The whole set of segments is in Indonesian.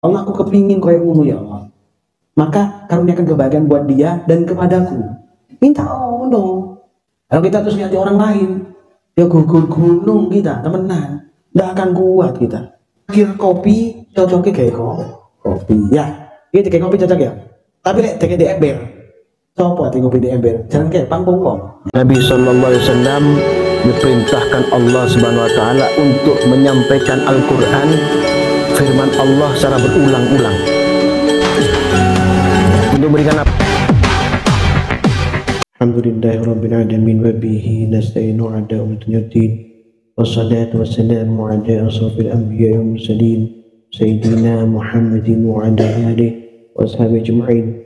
Allah, aku kepingin koyo ngono ya Allah. Maka karuniakan kebahagiaan buat dia dan kepadaku. Minta dong. Kalau kita terus lihat orang lain, ya gugur gunung kita, temenan. Nggak akan kuat kita. Akhir kopi, cocoknya kayak kopi. Ya, ini kayak kopi cocok ya. Tapi kayak di ember. Coba kopi di ember. Jangan kayak panggung kok. Nabi Sallallahu Alaihi Wasallam diperintahkan Allah Subhanahu Wa Taala untuk menyampaikan Al-Quran, firman Allah secara berulang-ulang. Untuk memberikan apa? Alhamdulillahirabbil alamin wa bihi nasta'inu 'ala umuriddin. Wassalatu wassalamu 'ala asrofil anbiya'i wal mursalin sayyidina Muhammadin wa 'ala alihi washabihi ajma'in.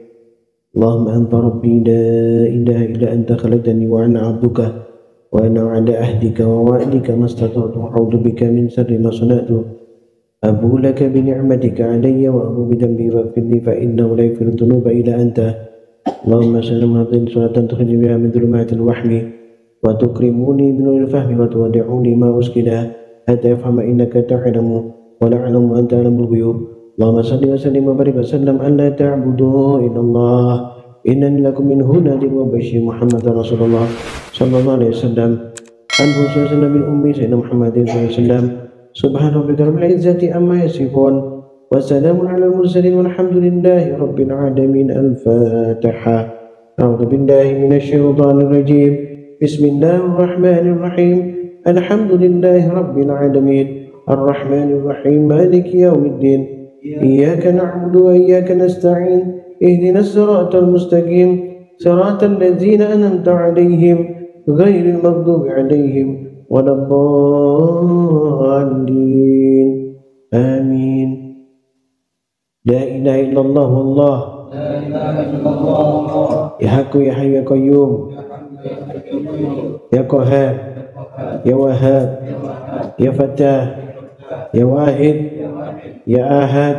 Allahumma anta rabbi la ilaha illa anta khalaqtani wa ana 'abduka wa ana 'ala ahdika wa wa'dika mastata'tu a'udzu bika min sharri ma sana'tu. Abu laka bi ni'matika 'alayya wa abu bi dhanbi faghfir li fa innahu la yaghfiru dhunuba illa anta. Allahumma sallim hadhihi salatan tukhrijuni biha min dhulumatil wahmi wa tukrimuni bi nuril fahmi wa tuwaddi'uni ma uskila hatta yafhama innaka ta'lamu wa la a'lamu anta a'lamul ghuyub. Allahumma salli wa sallim wa barik wa sallam an la ta'budu illa Allah innani lakum minhu nadhirun wa bashir. Muhammad Rasulullah sallallahu alaihi wasallam an rasulina bil ummi sayyidina Muhammadin sallallahu alaihi wasallam. Subhana rabbika rabbil izzati amma yasifun wa salamun alal mursalin walhamdulillahi rabbil alamin. Al-Fatiha. A'udzu billahi minasy syaithanir rajim. Bismillahirrahmanirrahim. Alhamdulillahi rabbil alamin. Ar-Rahmanir Rahim. Maliki yaumiddin. Iyyaka na'budu wa iyyaka nasta'in. Ihdinas siratal mustaqim. Siratal ladzina an'amta 'alaihim ghairil maghdubi 'alaihim waladdallin. Amin. La ilaha illallah wallah. Ya Haqqu ya Hayyu ya Qayyum. Ya Qahhar. Ya Wahhab. Ya Fattah. Ya Wahid. Ya Ahad.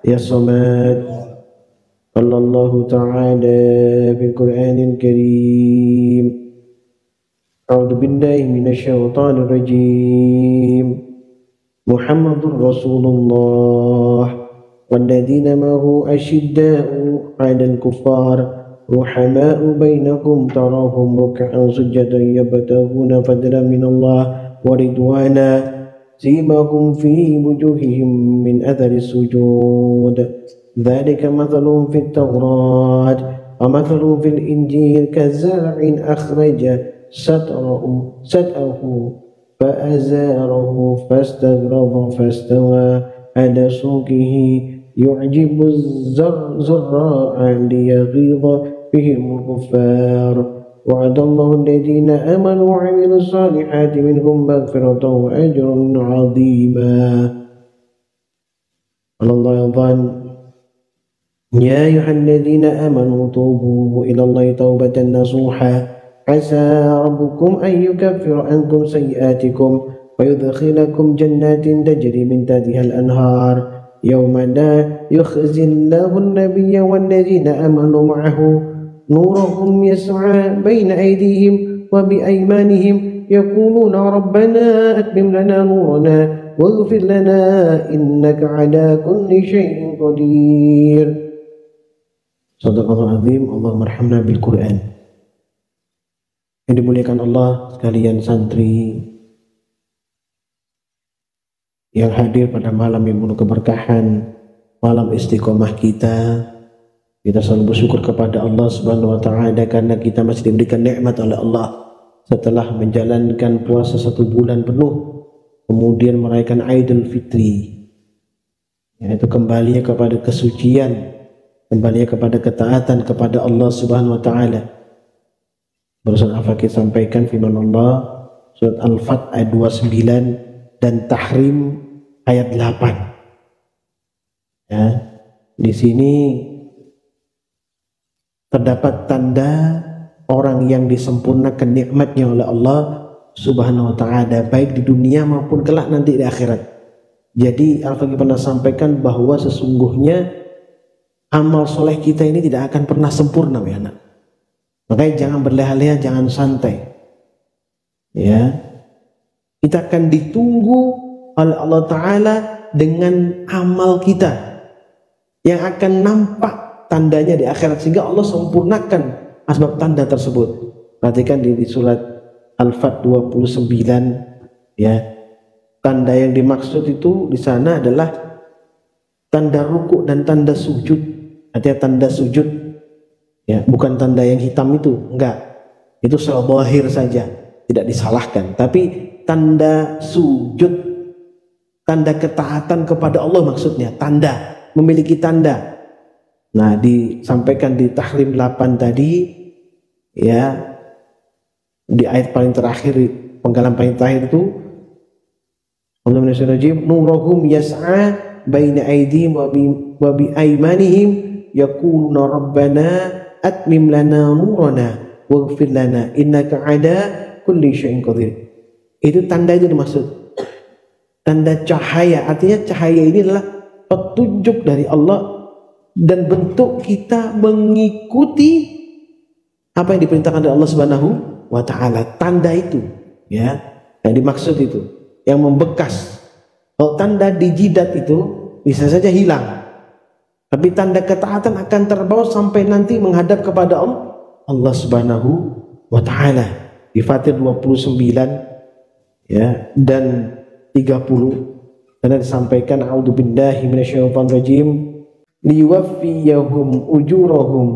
Ya Samad. Allahu ta'ala fil Qur'anil Karim. A'udzu billahi minasy syaithanir rajim. Muhammadur Rasulullah walladzina ma'ahu asyidda'u 'alal kuffar ruhama'u bainakum tarahum ruk'an sujadan yabtaghuna fadlan minallah wa ridwana simahum fi wujuhihim min athari sujud. Dzalika mathaluhum fit Tawrat wa mathaluhum fil Injil kazar'in akhraja sat'ahu فأزاره فاستغلظ فاستوى على سوقه يعجب الزراع ليغيظ بهم الكفار. وعد الله الذين آمنوا وعملوا الصالحات منهم مغفرة وأجرا عظيما. الله يظن يا أيها الذين آمنوا توبوا إلى الله توبة نصوحا عسى ربكم أن يكفر عنكم سيئاتكم ويدخلكم جنات تجري من تحتها الأنهار يوم لا يخزي الله النبي والذين آمنوا معه نورهم يسعى بين أيديهم وبأيمانهم يقولون ربنا أتمم لنا نورنا واغفر لنا إنك على كل شيء قدير. صدق الله العظيم. اللهم ارحمنا بالقرآن. Yang dimuliakan Allah sekalian santri yang hadir pada malam yang penuh keberkahan, malam istiqomah kita selalu bersyukur kepada Allah Subhanahu wa Ta'ala karena kita masih diberikan nikmat oleh Allah setelah menjalankan puasa 1 bulan penuh, kemudian merayakan Idul Fitri, yaitu kembalinya kepada kesucian, kembalinya kepada ketaatan kepada Allah Subhanahu wa Ta'ala. Barusan Al-Fakir sampaikan firman Allah surat Al-Fat ayat 29 dan Tahrim ayat 8. Ya, di sini terdapat tanda orang yang disempurnakan nikmatnya oleh Allah Subhanahu wa Ta'ala baik di dunia maupun kelak nanti di akhirat. Jadi Al-Fakir pernah sampaikan bahwa sesungguhnya amal soleh kita ini tidak akan pernah sempurna ya anak. Makanya jangan berleha-leha, jangan santai. Ya, kita akan ditunggu oleh Allah Ta'ala dengan amal kita yang akan nampak tandanya di akhirat, sehingga Allah sempurnakan asbab tanda tersebut. Perhatikan di surat Al-Fat 29 ya. Tanda yang dimaksud itu di sana adalah tanda ruku dan tanda sujud. Artinya tanda sujud ya, bukan tanda yang hitam itu, enggak. Itu zahir saja, tidak disalahkan. Tapi tanda sujud, tanda ketaatan kepada Allah maksudnya, tanda, memiliki tanda. Nah, disampaikan di Tahrim 8 tadi ya, di ayat paling terakhir, penggalan paling terakhir itu, nuruhum yas'a baina aydihim wa bi aymanihim yaquluna rabbana atmim lana nurana waghfir lana innaka ada kulli syai'in qadir. Itu tanda itu dimaksud. Tanda cahaya, artinya cahaya ini adalah petunjuk dari Allah dan bentuk kita mengikuti apa yang diperintahkan oleh Allah Subhanahu wa taala. Tanda itu ya, yang dimaksud itu yang membekas. Kalau tanda di jidat itu bisa saja hilang, tapi tanda ketaatan akan terbawa sampai nanti menghadap kepada Allah Subhanahu wa taala. Di Fatir 29 ya dan 30 karena disampaikan a'udzubillahi minasyaitonir rajim liwaffiyahum ujurahum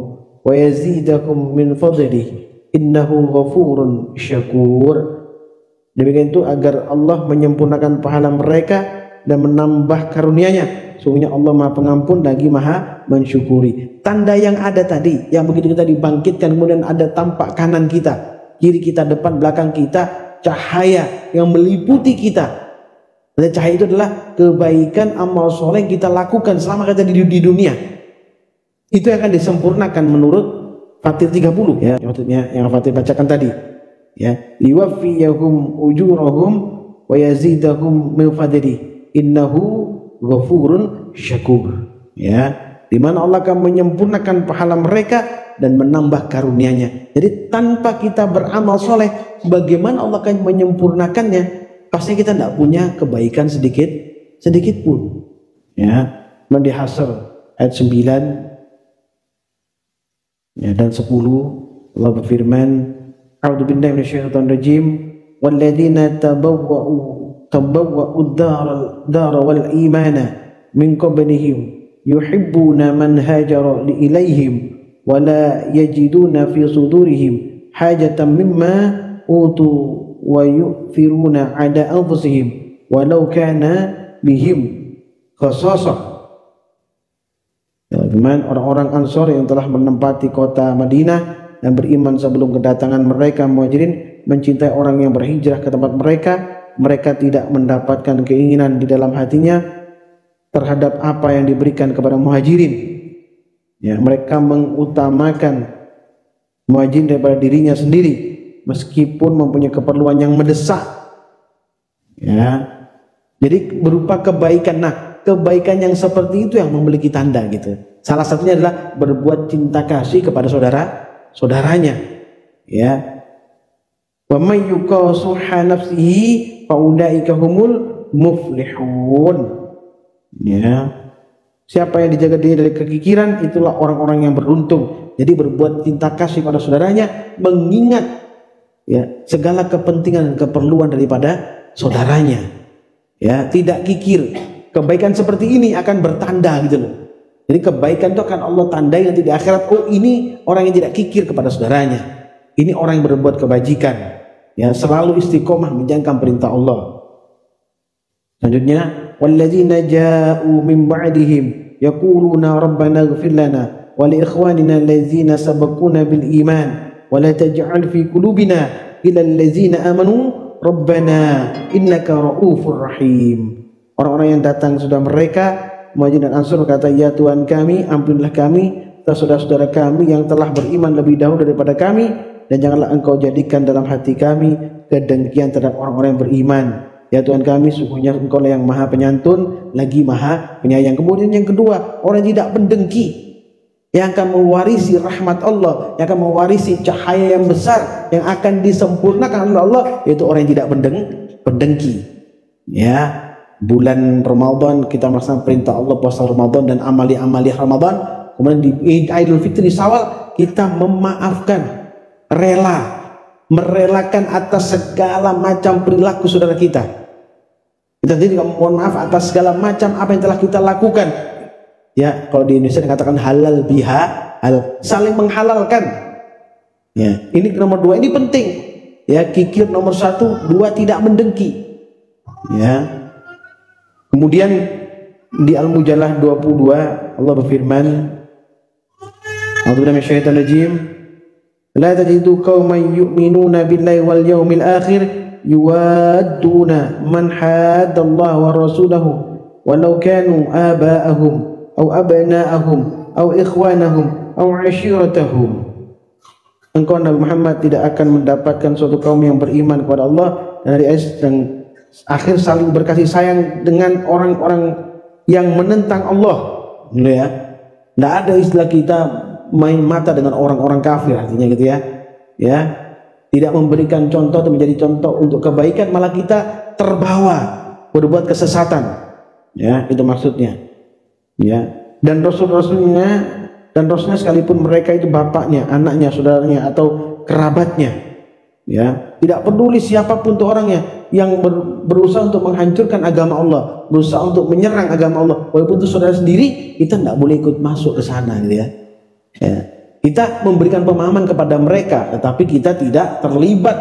wa yazidahum min fadlihi innahu ghafurun syakur. Demikian itu agar Allah menyempurnakan pahala mereka dan menambah karunia-Nya. Sungguhnya Allah Maha Pengampun lagi Maha mensyukuri. Tanda yang ada tadi, yang begitu kita dibangkitkan, kemudian ada tampak kanan kita, kiri kita, depan belakang kita, cahaya yang meliputi kita. Dan cahaya itu adalah kebaikan amal soleh yang kita lakukan selama kita di dunia. Itu yang akan disempurnakan menurut Fatir 30 ya, maksudnya yang Fatir bacakan tadi. Ya, liwaffiyahum ujurahum wa yazidahum min fadlihi innahu ghafurun syakur. Ya, di mana Allah akan menyempurnakan pahala mereka dan menambah karunia-Nya. Jadi tanpa kita beramal soleh, bagaimana Allah akan menyempurnakannya? Pasti kita tidak punya kebaikan sedikit pun. Ya, di Hasr ayat 9 ya, dan 10 Allah berfirman, a'udzu billahi minasyaitonir rajim walladzina tabawwa'u ad-dara wal imana min qablihim yuhibbuna man hajara ilaihim wa la yajiduna fi sudurihim hajatan mimma utu wa yu'thiruna 'ala anfusihim walau kana bihim khasasah. Orang-orang Ansor yang telah menempati kota Madinah dan beriman sebelum kedatangan mereka Muhajirin mencintai orang yang berhijrah ke tempat mereka. Mereka tidak mendapatkan keinginan di dalam hatinya terhadap apa yang diberikan kepada Muhajirin. Ya, mereka mengutamakan Muhajirin daripada dirinya sendiri meskipun mempunyai keperluan yang mendesak. Ya, jadi berupa kebaikan. Nah, kebaikan yang seperti itu yang memiliki tanda gitu. Salah satunya adalah berbuat cinta kasih kepada saudaranya. Ya. Wa may yuqasuha nafsihi fa ulaika humul muflihun. Ya. Siapa yang dijaga diri dari kekikiran, itulah orang-orang yang beruntung. Jadi berbuat cinta kasih pada saudaranya, mengingat ya segala kepentingan dan keperluan daripada saudaranya. Ya, tidak kikir. Kebaikan seperti ini akan bertanda gitu loh. Jadi kebaikan itu akan Allah tandai nanti di akhirat. Oh, ini orang yang tidak kikir kepada saudaranya. Ini orang yang berbuat kebajikan. Ya, selalu istiqomah menjalankan perintah Allah. Selanjutnya, walladzina ja'u min ba'dihim yaquluna rabbana ighfir lana wa li ikhwanina alladzina sabaquna bil iman wa la taj'al fi qulubina ila alladzina amanu rabbana innaka ra'ufur rahim. Orang-orang yang datang sudah mereka Muhajirin dan Ansor berkata, ya Tuhan kami, ampunilah kami atas saudara-saudara kami yang telah beriman lebih dahulu daripada kami, dan janganlah engkau jadikan dalam hati kami kedengkian terhadap orang-orang yang beriman. Ya Tuhan kami, sungguhnya engkau lah yang maha penyantun lagi maha penyayang. Kemudian yang kedua, orang yang tidak mendengki, yang akan mewarisi rahmat Allah, yang akan mewarisi cahaya yang besar yang akan disempurnakan oleh Allah, yaitu orang yang tidak mendengki. Ya, bulan Ramadan kita melaksanakan perintah Allah puasa Ramadan dan amali-amali Ramadan, kemudian di Idul Fitri Syawal kita memaafkan, merelakan atas segala macam perilaku saudara kita. Kita jadi mohon maaf atas segala macam apa yang telah kita lakukan. Ya, kalau di Indonesia dikatakan halal biha, saling menghalalkan. Ya, ini nomor 2, ini penting. Ya, kikir nomor 1, 2 tidak mendengki. Ya. Kemudian di Al-Mujallah 22 Allah berfirman, A'udzubillahi minasyaitonir rajim. La tajidu qauman yu'minuna billahi wal yawmil akhir yuwadduna man haddallaha wa rasulahu walau kanu aba'ahum aw abna'ahum aw ikhwanahum aw 'ashiratahum. Engkau Nabi Muhammad tidak akan mendapatkan suatu kaum yang beriman kepada Allah dan hari akhir saling berkasih sayang dengan orang-orang yang menentang Allah. Ya. Tidak ada istilah kita main mata dengan orang-orang kafir, artinya gitu ya. Ya. Tidak memberikan contoh atau menjadi contoh untuk kebaikan, malah kita terbawa berbuat kesesatan. Ya, itu maksudnya. Ya. Dan rasulnya sekalipun mereka itu bapaknya, anaknya, saudaranya atau kerabatnya. Ya, tidak peduli siapapun itu orangnya yang berusaha untuk menghancurkan agama Allah, berusaha untuk menyerang agama Allah, walaupun itu saudara sendiri, kita tidak boleh ikut masuk ke sana, gitu ya. Ya. Kita memberikan pemahaman kepada mereka, tetapi kita tidak terlibat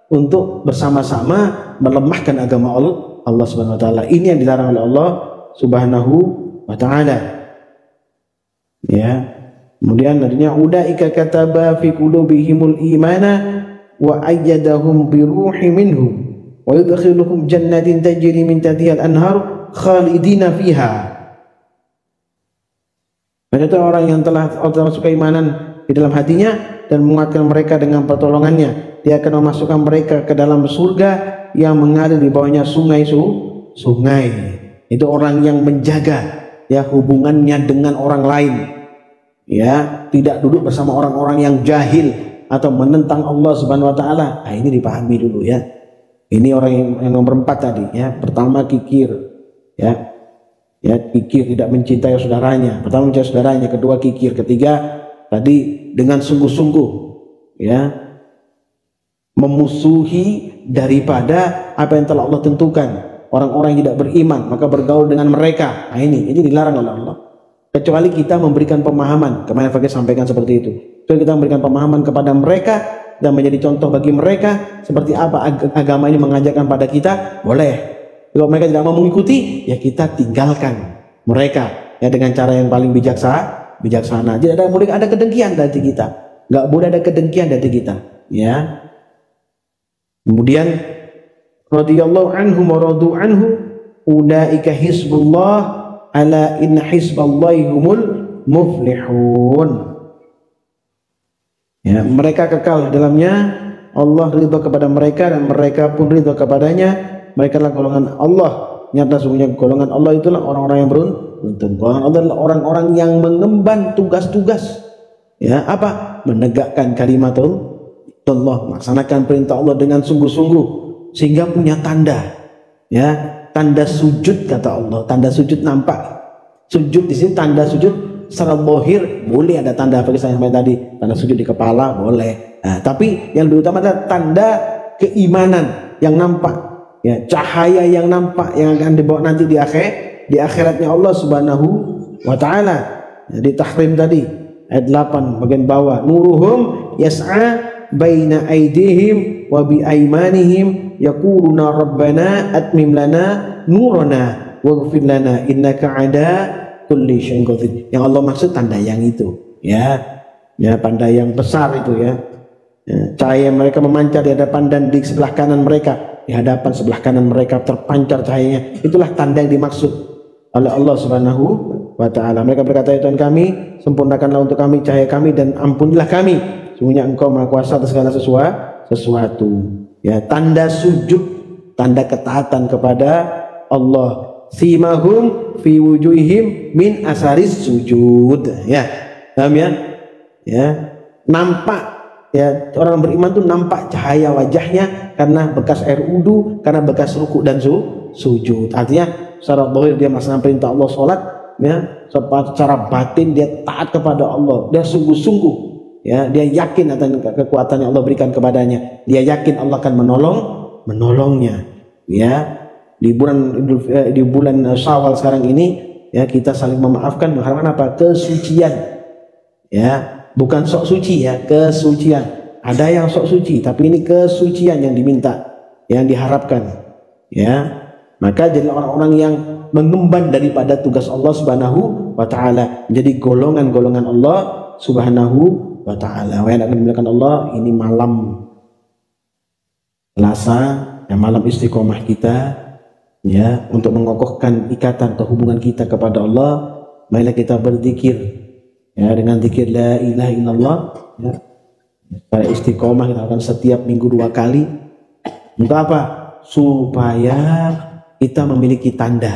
untuk bersama-sama melemahkan agama Allah Subhanahu Wa Taala. Ini yang dilarang oleh Allah Subhanahu Wa Taala. Ya. Kemudian artinya ulaika kataba fi qulubihimul imana wa ayyadahum bi ruhi minhu wa yudkhiluhum jannatin tajri min tahtiha al-anhar khalidina fiha. Mereka orang yang telah Allah masuk keimanan di dalam hatinya dan menguatkan mereka dengan pertolongannya. Dia akan memasukkan mereka ke dalam surga yang mengalir di bawahnya sungai. Itu orang yang menjaga ya hubungannya dengan orang lain. Ya, tidak duduk bersama orang-orang yang jahil atau menentang Allah Subhanahu Wa Taala. Nah, ini dipahami dulu ya. Ini orang yang nomor 4 tadi ya. Pertama kikir, ya, kikir tidak mencintai saudaranya. Pertama mencintai saudaranya, kedua kikir, ketiga tadi dengan sungguh-sungguh, ya, memusuhi daripada apa yang telah Allah tentukan. Orang-orang yang tidak beriman maka bergaul dengan mereka. Nah, ini dilarang oleh Allah. Kecuali kita memberikan pemahaman, kemarin Fakir sampaikan seperti itu. Kecuali kita memberikan pemahaman kepada mereka dan menjadi contoh bagi mereka seperti apa agama ini mengajarkan pada kita, boleh. Kalau mereka tidak mau mengikuti, ya kita tinggalkan mereka ya dengan cara yang paling bijaksana. Tidak boleh ada kedengkian dari kita, nggak boleh ada kedengkian dari kita. Ya. Kemudian radhiyallahu anhum wa radu anhu ulaika hizbullah ala inna hizballahi humul muflihun. Ya, mereka kekal di dalamnya, Allah ridha kepada mereka dan mereka pun ridha kepadanya. Mereka adalah golongan Allah. Nyata sungguhnya golongan Allah itulah orang-orang yang beruntung. Golongan Allah adalah orang-orang yang mengemban tugas-tugas. Ya, apa? Menegakkan kalimatul Allah, melaksanakan perintah Allah dengan sungguh-sungguh sehingga punya tanda. Ya, tanda sujud kata Allah, tanda sujud nampak. Sujud di sini tanda sujud secara zahir boleh ada tanda apa saya sampaikan tadi, tanda sujud di kepala boleh. Nah, tapi yang lebih utama adalah tanda keimanan yang nampak, ya, cahaya yang nampak yang akan dibawa nanti di akhiratnya Allah Subhanahu Wa Taala. Jadi tahrim tadi ayat 8 bagian bawah, nuruhum yas'a baina aydihim wa bi aymanihim yaquluna rabbana atmim lana nurana waghfir lana innaka ada kulli syai'in qadir. Yang Allah maksud tanda yang itu, ya tanda yang besar itu, ya, cahaya mereka memancar di hadapan dan di sebelah kanan mereka, di hadapan sebelah kanan mereka terpancar cahayanya. Itulah tanda yang dimaksud oleh Allah Subhanahu Wa Taala. Mereka berkata, ya Tuhan kami, sempurnakanlah untuk kami cahaya kami dan ampunilah kami, sungguhnya Engkau Maha Kuasa atas segala sesuatu. Ya, tanda sujud, tanda ketaatan kepada Allah. Simahum fi wujuhihim min asaris sujud. Ya, paham ya? Ya, nampak ya orang beriman tuh nampak cahaya wajahnya karena bekas air wudu, karena bekas ruku dan sujud. Artinya secara zahir dia melaksanakan perintah Allah sholat, ya, secara batin dia taat kepada Allah, dia sungguh-sungguh, ya, dia yakin akan kekuatan yang Allah berikan kepadanya, dia yakin Allah akan menolongnya, ya. Di bulan Syawal sekarang ini, ya, kita saling memaafkan, mengharapkan apa? Kesucian, ya, bukan sok suci, ya, kesucian. Ada yang sok suci, tapi ini kesucian yang diminta, yang diharapkan, ya. Maka jadi orang-orang yang mengemban daripada tugas Allah Subhanahu wa taala, menjadi golongan-golongan Allah Subhanahu wa taala. Wa yang akan dimuliakan Allah, ini malam Selasa, ya, malam istiqomah kita, ya, untuk mengokohkan ikatan atau hubungan kita kepada Allah. Marilah kita berzikir, ya, dengan zikir la ilaha illallah, ya. Pada istiqomah kita akan setiap minggu 2 kali. Untuk apa? Supaya kita memiliki tanda,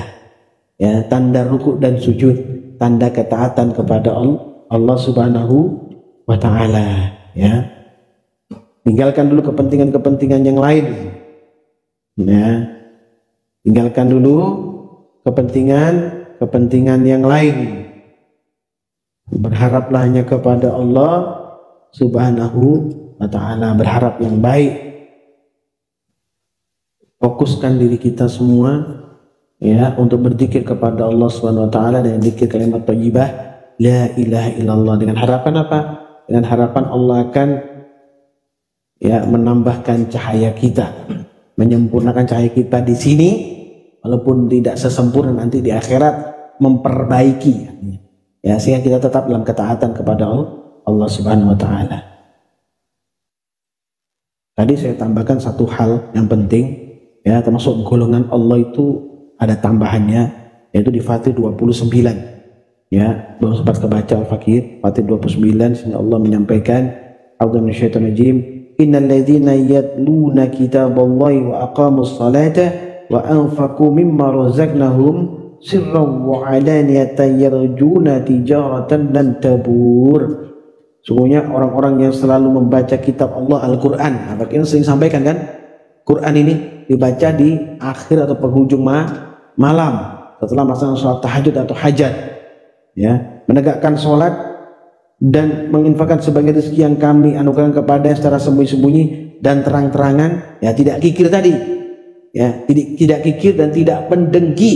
ya, tanda ruku dan sujud, tanda ketaatan kepada Allah Subhanahu wa taala, ya. Tinggalkan dulu kepentingan-kepentingan yang lain, ya. Tinggalkan dulu kepentingan yang lain. Berharaplah hanya kepada Allah Subhanahu wa ta'ala, berharap yang baik. Fokuskan diri kita semua, ya, untuk berzikir kepada Allah Subhanahu wa ta'ala dengan zikir kalimat thayyibah la ilaha illallah, dengan harapan apa? Dengan harapan Allah akan, ya, menambahkan cahaya kita, menyempurnakan cahaya kita di sini, walaupun tidak sesempurna nanti di akhirat, memperbaiki, ya, sehingga kita tetap dalam ketaatan kepada Allah Subhanahu wa taala. Tadi saya tambahkan satu hal yang penting, ya, termasuk golongan Allah itu ada tambahannya, yaitu di Fatih 29, ya, belum sempat kebaca Al-Fakir Fatih 29, sehingga Allah menyampaikan, a'udzu minasyaitonir rajim, innal ladzina yatluna kitaballahi wa aqamus salata wa anfaqu mimma razaqnahum sirran wa alaniyatan yarjuna tijaratan lan tabur. Sungguhnya orang-orang yang selalu membaca kitab Allah Al-Quran, nah, kita sering sampaikan kan, Quran ini dibaca di akhir atau penghujung malam setelah melaksanakan sholat tahajud atau hajat, ya, menegakkan sholat dan menginfakkan sebagai rezeki yang kami anugerahkan kepada secara sembunyi-sembunyi dan terang-terangan, ya, tidak kikir tadi, ya, tidak kikir dan tidak mendengki,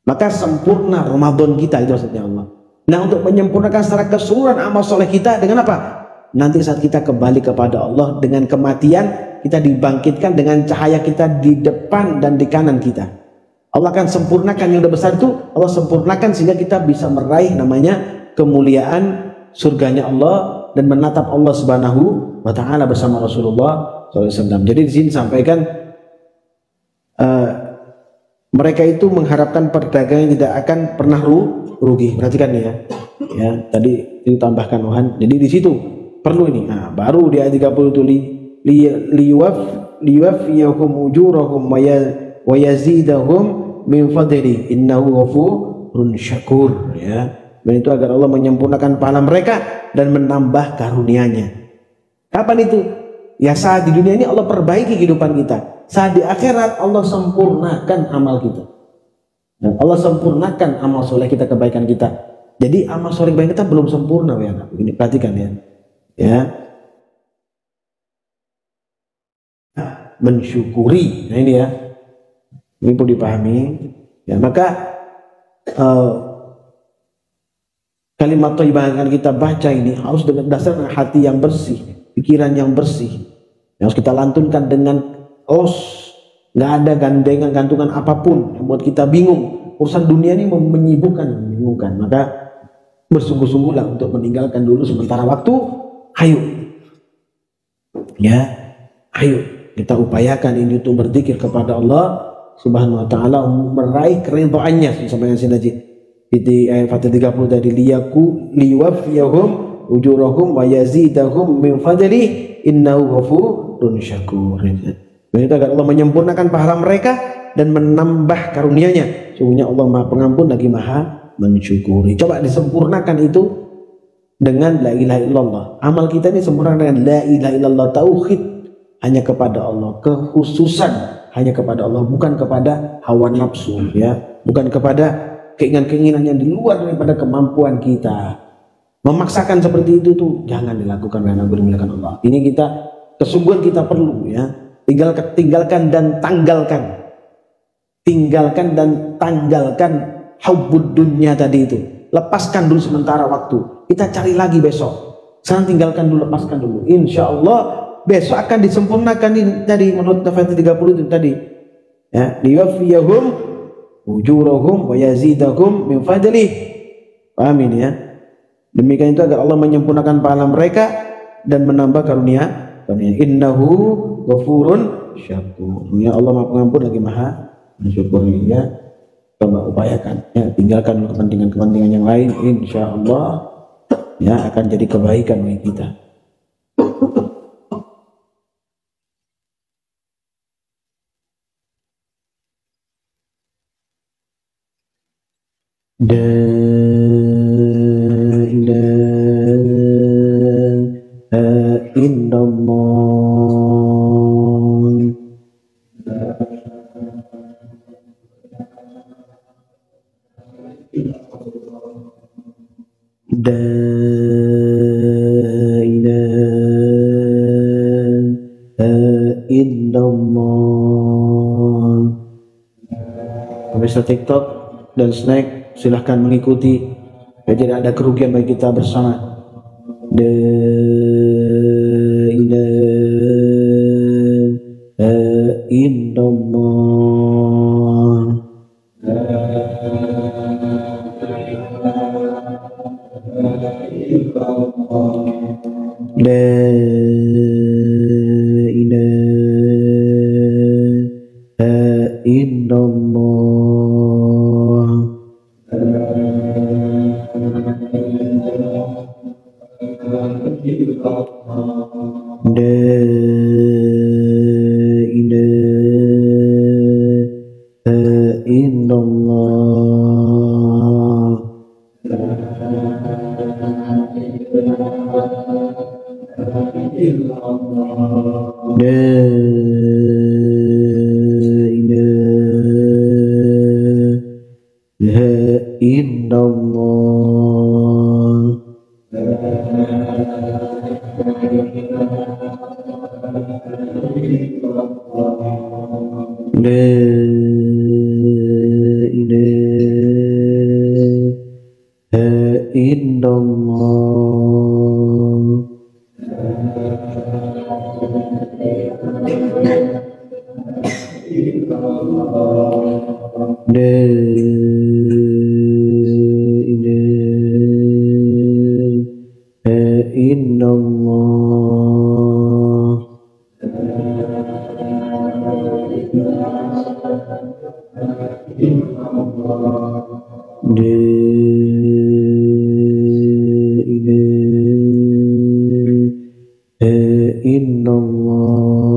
maka sempurna Ramadan kita, itu maksudnya Allah. Nah, untuk menyempurnakan secara keseluruhan amal soleh kita dengan apa? Nanti saat kita kembali kepada Allah dengan kematian, kita dibangkitkan dengan cahaya kita di depan dan di kanan kita. Allah akan sempurnakan yang udah besar itu, Allah sempurnakan sehingga kita bisa meraih namanya kemuliaan surganya Allah dan menatap Allah Subhanahu wa taala bersama Rasulullah SAW. Jadi di sini disampaikan mereka itu mengharapkan perdagangan yang tidak akan pernah rugi. Perhatikan ya, ya, tadi ditambahkan Tuhan. Jadi di situ perlu ini. Nah, baru di ayat 30 itu liwafiyahum ujurahum wa yazidahum min fadli innahu ghafurun syakur, ya. Dan itu agar Allah menyempurnakan pahala mereka dan menambah karunia-Nya. Kapan itu? Ya, saat di dunia ini Allah perbaiki kehidupan kita. Saat di akhirat Allah sempurnakan amal kita. Dan Allah sempurnakan amal soleh kita, kebaikan kita. Jadi amal soleh kebaikan kita belum sempurna, ya. Ini perhatikan ya. Ya. Mensyukuri. Nah ini ya. Ini perlu dipahami. Ya, maka kalimat thayyibah yang kita baca ini harus dengan dasar hati yang bersih, pikiran yang bersih. Yang harus kita lantunkan dengan nggak ada gantungan apapun yang buat kita bingung. Urusan dunia ini membingungkan. Maka bersungguh-sungguhlah untuk meninggalkan dulu sementara waktu. Ayo, ya, ayo kita upayakan ini untuk berzikir kepada Allah Subhanahu wa taala, meraih keridhaannya. Sampai sini aja di ayat Fatih 30 tadi, liwafiyahum ujurahum wa yazidahum min fadli innahu ghafurun syakur. Itu agar Allah menyempurnakan pahala mereka dan menambah karunia-Nya. Sungguhnya Allah Maha Pengampun lagi Maha Mensyukuri. Coba disempurnakan itu, dengan la ilaha illallah. Amal kita ini sempurna dengan la ilaha illallah, tauhid hanya kepada Allah, kekhususan hanya kepada Allah, bukan kepada hawa nafsu, ya, bukan kepada keinginan-keinginan yang di luar daripada kemampuan kita. Memaksakan seperti itu tuh jangan dilakukan karena dimuliakan Allah. Ini kita kesungguhan kita perlu, ya. Tinggalkan dan tanggalkan. Tinggalkan dan tanggalkan hubbud dunya tadi itu. Lepaskan dulu sementara waktu. Kita cari lagi besok. Sekarang tinggalkan dulu, lepaskan dulu. Insya Allah besok akan disempurnakan ini tadi menurut Al-Fatihah 30 itu tadi. Ya, liyuwaffiyahum ujurahum wa yazidahum min fadlih. Amin, ya. Demikian itu agar Allah menyempurnakan pahala mereka dan menambah karunia. Innahu ghafurun syakur. Ya, Allah Maha Pengampun lagi Maha mensyukuri, ya. Coba upayakan, ya, tinggalkan kepentingan-kepentingan yang lain, insya Allah, ya, akan jadi kebaikan bagi kita. Pemirsa TikTok dan Snack, silahkan mengikuti, ya, jadi ada kerugian bagi kita bersama. La ilaha illallah. La ilaha illallah. La ilaha illallah. La ilaha illallah. La ilaha illallah. La ilaha illallah. La ilaha illallah.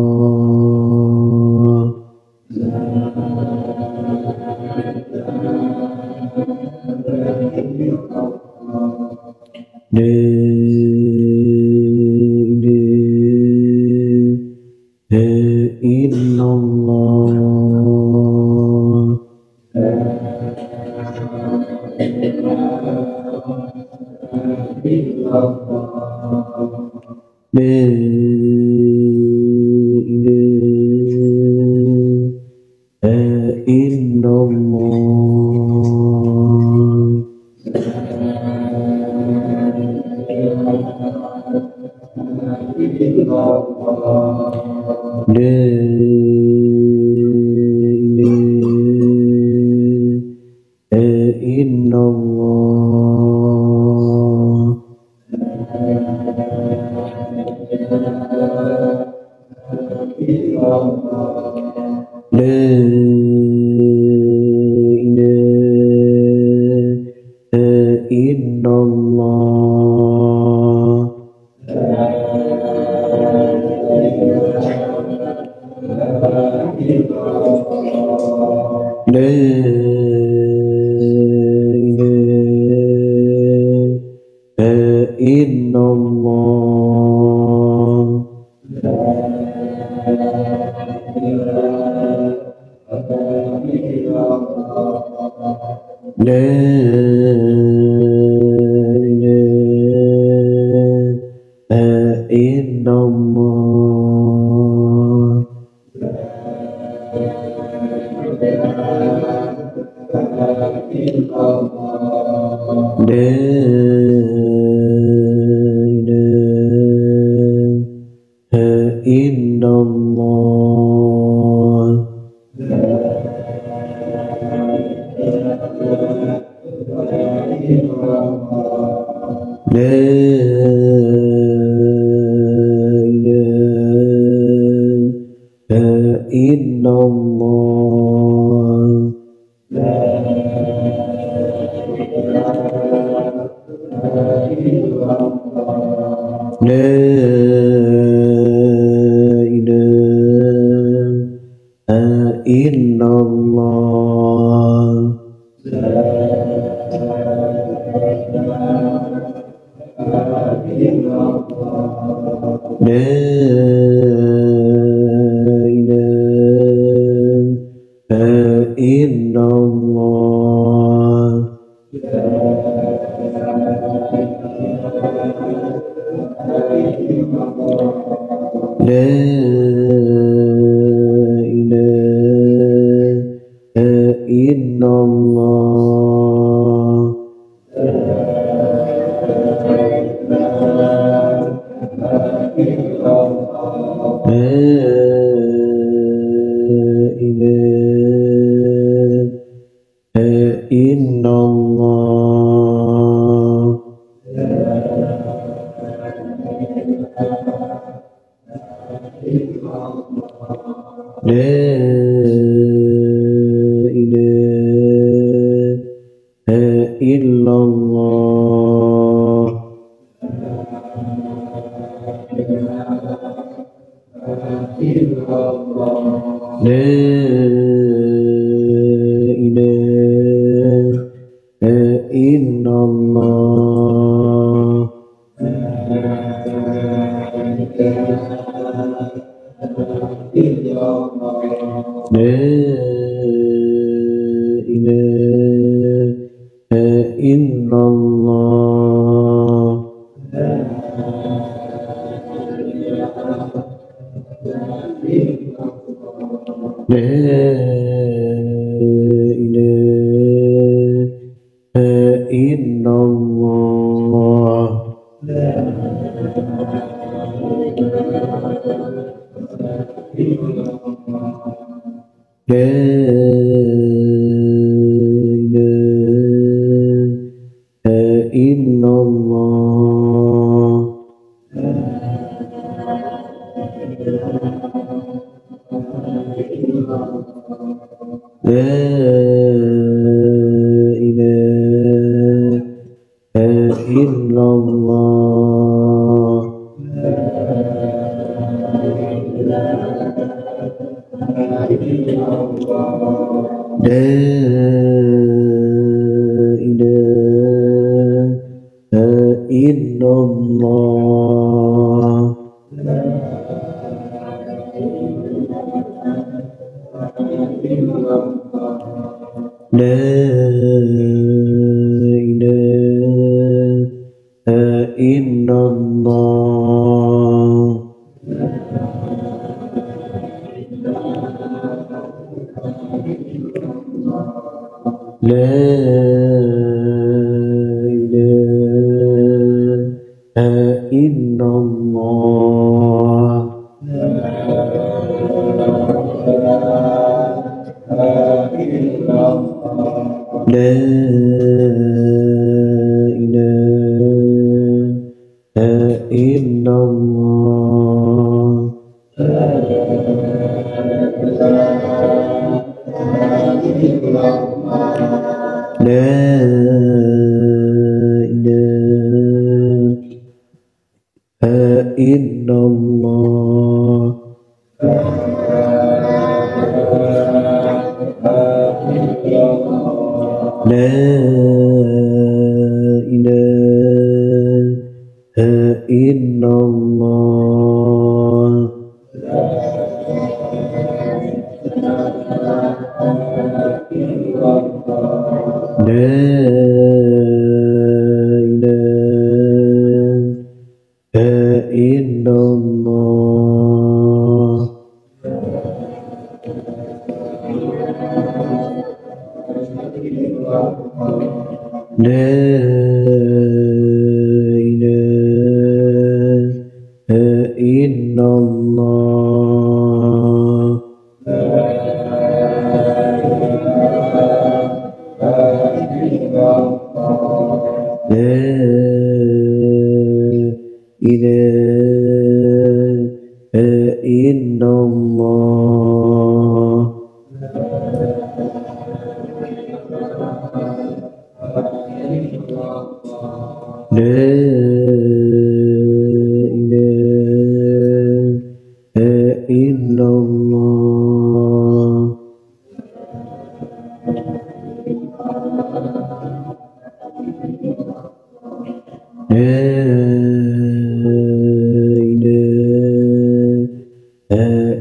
La ilaha illallah. La ilaha illallah. La ilaha illallah. La ilaha illallah. La ilaha illallah. La ilaha illallah. La ilaha illallah. La ilaha illallah. La ilaha illallah. La ilaha illallah. La ilaha illallah. La ilaha illallah. La ilaha illallah. La ilaha illallah. La ilaha illallah. La ilaha illallah. La ilaha illallah. La ilaha illallah. La ilaha illallah. La ilaha illallah. La ilaha illallah. La ilaha illallah. La ilaha illallah. La ilaha illallah. La ilaha illallah. La ilaha illallah. La ilaha illallah. La ilaha illallah. La ilaha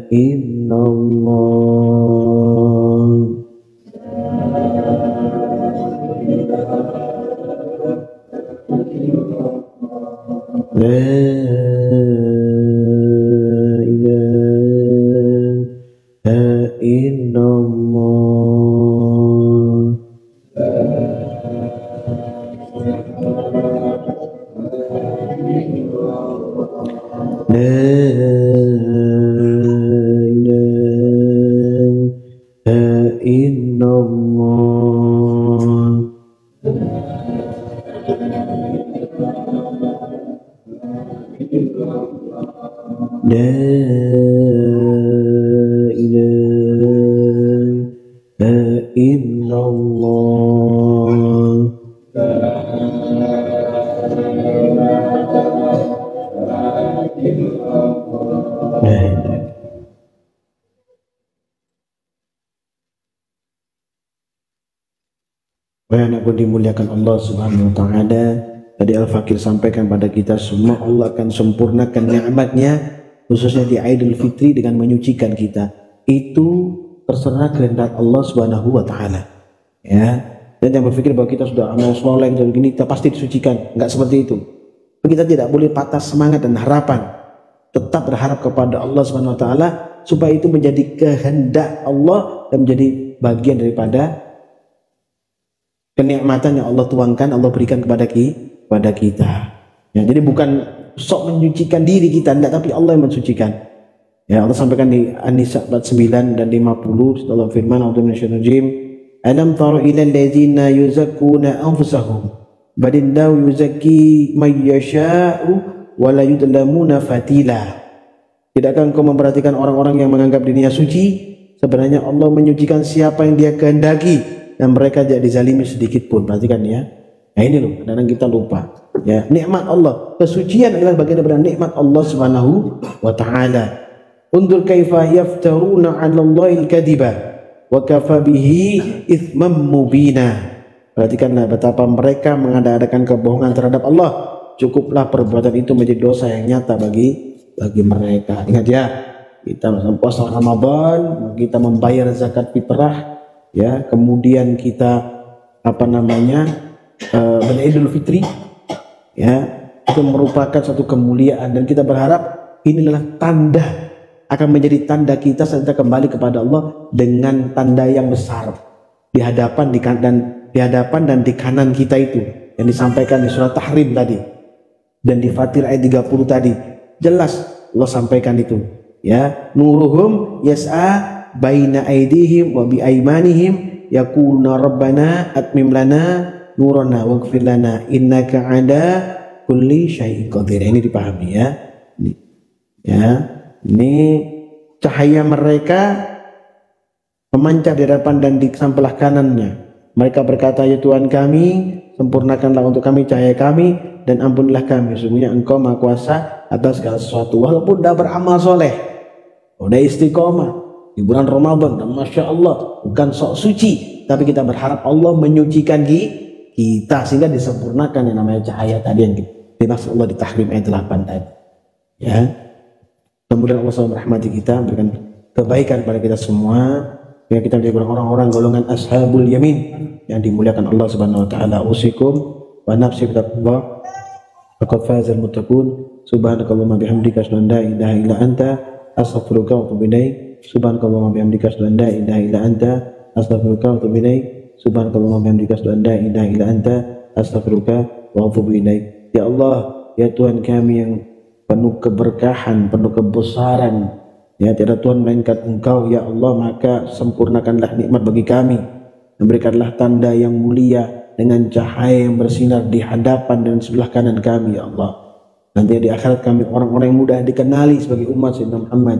illallah. La ilaha illallah. La ilaha illallah. La ilaha illallah. La ilaha. Wahai anakku dimuliakan Allah Subhanahu wa taala, tadi Al-Fakir sampaikan pada kita semua Allah akan sempurnakan nikmatnya khususnya di Idul Fitri dengan menyucikan kita. Itu terserah kehendak Allah Subhanahu wa taala. Ya. Dan yang berpikir bahwa kita sudah amal soleh dan begini kita pasti disucikan, enggak seperti itu. Kita tidak boleh patah semangat dan harapan. Tetap berharap kepada Allah Subhanahu wa taala supaya itu menjadi kehendak Allah dan menjadi bagian daripada kenikmatan yang Allah tuangkan, Allah berikan kepada kita. Ya, jadi bukan sok menyucikan diri kita, tidak, tapi Allah yang mensucikan. Ya, Allah sampaikan di An-Nisa 49 dan 50, Allah firman, Alam tara ilal ladzina yuzakkuna anfusahum badillahu yuzakki may yasha'u wa la yudlamuna fatila. Tidakkah engkau memperhatikan orang-orang yang menganggap dirinya suci? Sebenarnya Allah menyucikan siapa yang Dia kehendaki dan mereka tidak dizalimi sedikit pun. Perhatikan ya. Nah ini loh, kadang kita lupa. Ya, nikmat Allah, kesucian adalah bagian daripada nikmat Allah Subhanahu wa taala. Undur kaifa yaftaruna 'ala Allahil kadiba wa kafa bihi itsman mubina. Perhatikanlah betapa mereka mengada-adakan kebohongan terhadap Allah. Cukuplah perbuatan itu menjadi dosa yang nyata bagi mereka. Ingat ya, kita puasa Ramadan, kita membayar zakat fitrah, ya, kemudian kita Idul Fitri, ya, itu merupakan satu kemuliaan dan kita berharap inilah tanda, akan menjadi tanda kita saat kita kembali kepada Allah dengan tanda yang besar di hadapan dan di kanan kita itu yang disampaikan di surat Tahrim tadi dan di Fatir ayat 30 tadi jelas Allah sampaikan itu, ya, nuruhum yas'a baina aidihim wa bi aimanihim yaquluna rabbana atmim lana nurana waghfir lana innaka ada kulli syai'in qadir. Ini dipahami ya. Ini cahaya mereka memancar di hadapan dan di sebelah kanannya. Mereka berkata, ya Tuhan kami, sempurnakanlah untuk kami cahaya kami dan ampunilah kami. Sesungguhnya Engkau Maha Kuasa atas segala sesuatu. Walaupun sudah beramal soleh, sudah istiqomah di bulan Ramadan, dan Masya Allah, bukan sok suci, tapi kita berharap Allah menyucikan kita sehingga disempurnakan yang namanya cahaya tadi yang dimaksud Allah di tahrim ayat 8 tadi. Ya, mudah-mudahan Allah SWT merahmati kita, memberikan kebaikan pada kita semua, biar kita menjadi orang-orang golongan ashabul yamin yang dimuliakan Allah Subhanahu wa taala. Usikum wa nafsi bittaqwa faqad fazal muttaqun. Subhanakallahumma bihamdika asyhadu an la ilaha illa anta astaghfiruka wa atubu ilaik. Subhanakallahumma bihamdika asyhadu an la ilaha illa anta astaghfiruka wa atubu ilaik. Subhanakallahumma bihamdika asyhadu an la ilaha illa anta astaghfiruka wa atubu ilaik. Ya Allah, ya Tuhan kami yang penuh keberkahan, penuh kebesaran, ya tiada Tuhan melainkan Engkau ya Allah, maka sempurnakanlah nikmat bagi kami, memberikanlah tanda yang mulia dengan cahaya yang bersinar di hadapan dan sebelah kanan kami ya Allah. Nanti di akhirat kami orang-orang yang mudah dikenali sebagai umat Sayyidina Muhammad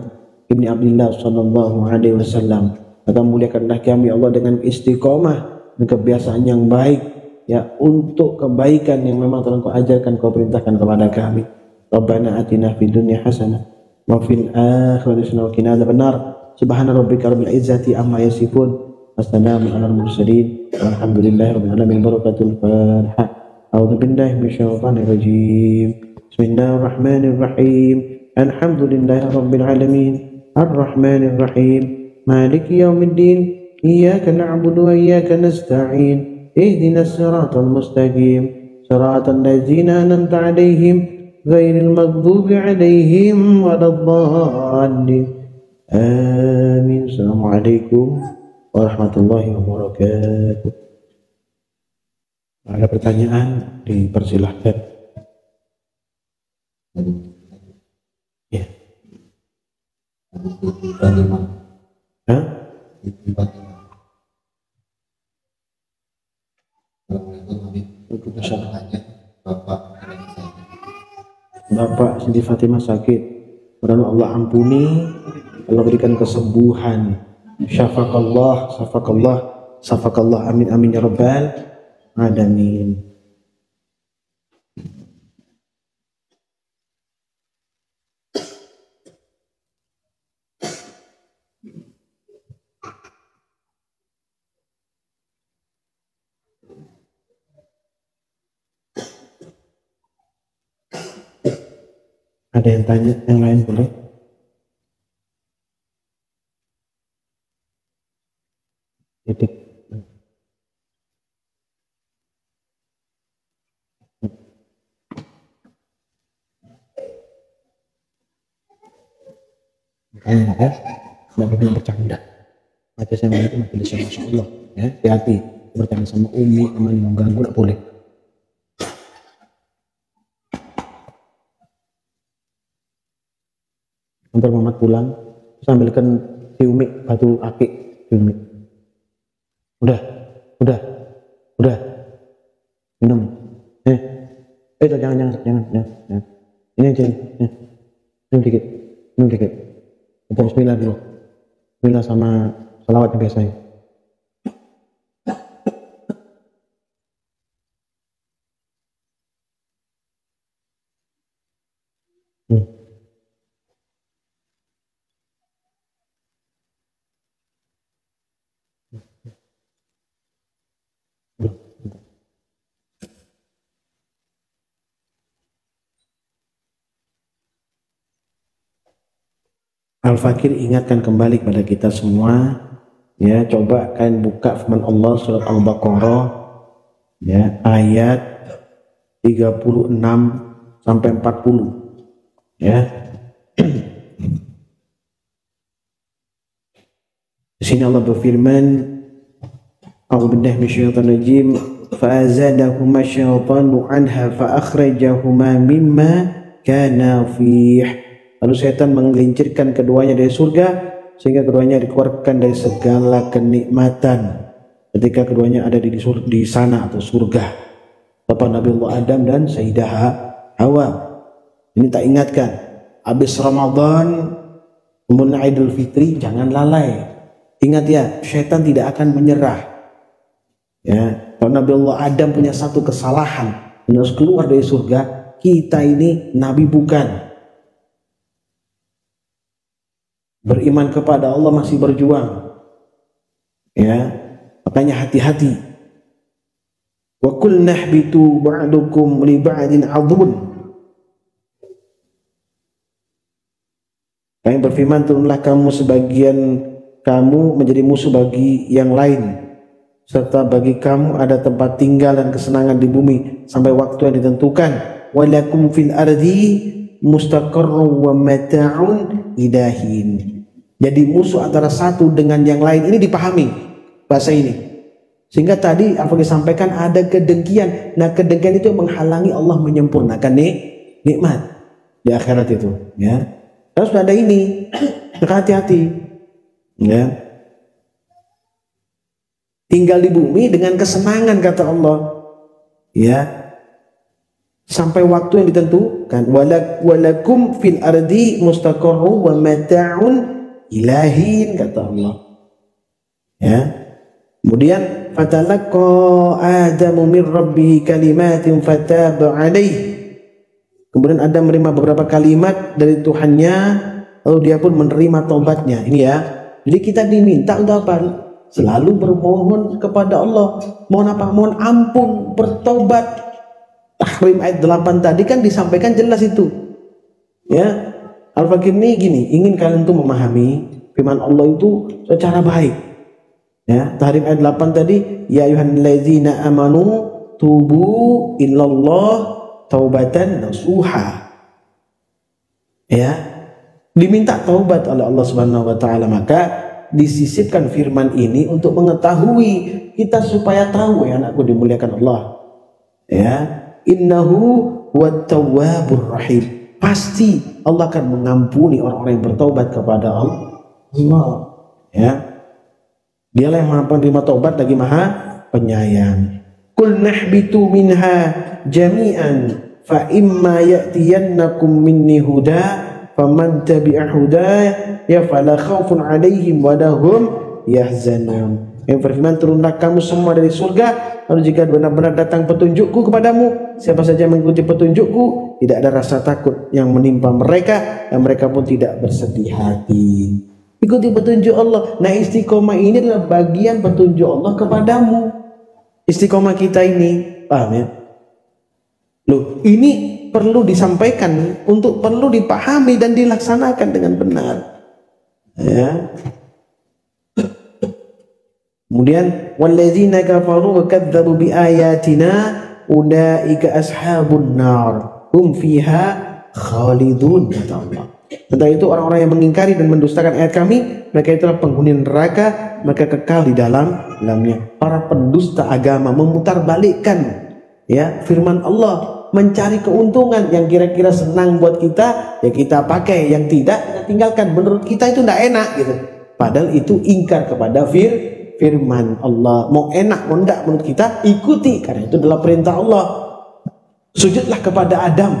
ibni Abdullah sallallahu alaihi wasallam. Maka muliakanlah kami Allah dengan istiqomah dan kebiasaan yang baik, ya untuk kebaikan yang memang telah Kau ajarkan, Kau perintahkan kepada kami. Rabbana atina fid dunya hasanah wa fil akhirati hasanah wa qina adzabannar. Subhana rabbika rabbil izzati amma yasifun. Wassalamu alal mursalin. Walhamdulillahi rabbil alamin. Barakatul Fatihah. A'udzu billahi minasyaitonir rajim. Bismillahirrahmanirrahim. Alhamdulillahi rabbil alamin. Arrahmanir rahim. Maliki yaumiddin. Iyyaka na'budu wa iyyaka nasta'in. Ihdinas siratal mustaqim. Siratal ladzina an'amta 'alaihim ghairil maghdubi 'alaihim waladdallin. Amin. Assalamualaikum warahmatullahi wabarakatuh. Ada pertanyaan, dipersilahkan. Ya. Hah? Bapak Siti Fatimah sakit, mudah-mudahan Allah ampuni, Allah berikan kesembuhan. Syafakallah, syafakallah, syafakallah, amin amin ya rabbal alamin. Ada yang tanya, yang lain boleh? Titik. Makanya ya, tidak boleh bercanda. Majelis yang itu majelis yang Masya Allah, ya, hati-hati bercanda sama umi, aman mengganggu, tidak boleh. Antar Muhammad pulang, sambilkan si umi batu akik, si umi. Udah, minum. Jangan. Ini aja, minum dikit. Baca bismillah dulu. Bismillah sama salawat yang biasanya. Al-Fakir ingatkan kembali kepada kita semua, ya, coba kalian buka firman Allah surat Al-Baqarah, ya, ayat 36 sampai 40, ya. Di sini Allah berfirman, A'udzubillahi minasyaitonir rajim, fa'azadahuma syaitanu anha fa'akhrajahuma mimma kana fih. Lalu setan menggelincirkan keduanya dari surga sehingga keduanya dikeluarkan dari segala kenikmatan ketika keduanya ada di sana atau surga. Bapak Nabi Allah Adam dan Sayyidah Hawa. Ini tak ingatkan, habis Ramadan kemudian Idul Fitri, jangan lalai. Ingat ya, setan tidak akan menyerah. Ya, kalau Nabi Allah Adam punya satu kesalahan, harus keluar dari surga, kita ini nabi bukan. Beriman kepada Allah masih berjuang, ya, makanya hati-hati. Wa qulna ihbitu ba'dukum li ba'din 'adun. Kami berfirman, turunlah kamu sebagian kamu menjadi musuh bagi yang lain, serta bagi kamu ada tempat tinggal dan kesenangan di bumi sampai waktu yang ditentukan. Walakum fil ardi mustaqarrun wa mata'un ilahin. Jadi musuh antara satu dengan yang lain ini dipahami bahasa ini. Sehingga tadi apa yang disampaikan ada kedengkian. Nah, kedengkian itu menghalangi Allah menyempurnakan nikmat di akhirat itu, ya. Terus sudah ada ini, maka hati-hati, ya. Tinggal di bumi dengan kesenangan kata Allah, ya, sampai waktu yang ditentukan. Walakum fil ardi mustaqarrun wa mata'un ilahin kata Allah, ya. Kemudian fatalaqa Adamu min rabbih kalimatin fataba alaihi. Kemudian Adam menerima beberapa kalimat dari Tuhannya, lalu dia pun menerima taubatnya. Ini ya. Jadi kita diminta untuk apa? Selalu bermohon kepada Allah. Mohon apa? Mohon ampun, bertobat. Tahrim ayat 8 tadi kan disampaikan jelas itu. Ya. Al-Fakir ini gini, ingin kalian tuh memahami firman Allah itu secara baik. Ya, Tahrim ayat 8 tadi, ya ayyuhallazina amanu tubu illallah taubatan nasuha. Ya, diminta taubat oleh Allah Subhanahu wa taala, maka disisipkan firman ini untuk mengetahui kita supaya tahu, ya anakku dimuliakan Allah. Ya, innahu huwat tawwabur rahim. Pasti Allah akan mengampuni orang-orang yang bertaubat kepada Allah. Ya. Dialah yang maha penerima taubat lagi maha penyayang. Qul nahbitu minha jami'an fa imma ya'tiyannakum minni huda faman tabi'a hudaya fala khaufun 'alaihim wa lahum yahzanun. Yang berfirman, turunlah kamu semua dari surga, lalu jika benar-benar datang petunjukku kepadamu, siapa saja yang mengikuti petunjukku, tidak ada rasa takut yang menimpa mereka dan mereka pun tidak bersedih hati. Ikuti petunjuk Allah. Nah, istiqomah ini adalah bagian petunjuk Allah kepadamu. Istiqomah kita ini, paham ya? Loh, ini perlu disampaikan, untuk perlu dipahami dan dilaksanakan dengan benar. Ya. Kemudian, walladzina kafaru wa kadzdzabu biayatina ulaika ashabun nar hum fiha khalidun kata Allah. Tentang itu orang-orang yang mengingkari dan mendustakan ayat kami, mereka itulah penghuni neraka, mereka kekal di dalamnya. Para pendusta agama memutarbalikkan ya firman Allah, mencari keuntungan yang kira-kira senang buat kita, ya kita pakai, yang tidak kita tinggalkan. Menurut kita itu tidak enak gitu. Padahal itu ingkar kepada firman Allah. Mau enak mau enggak menurut kita ikuti, karena itu adalah perintah Allah. Sujudlah kepada Adam,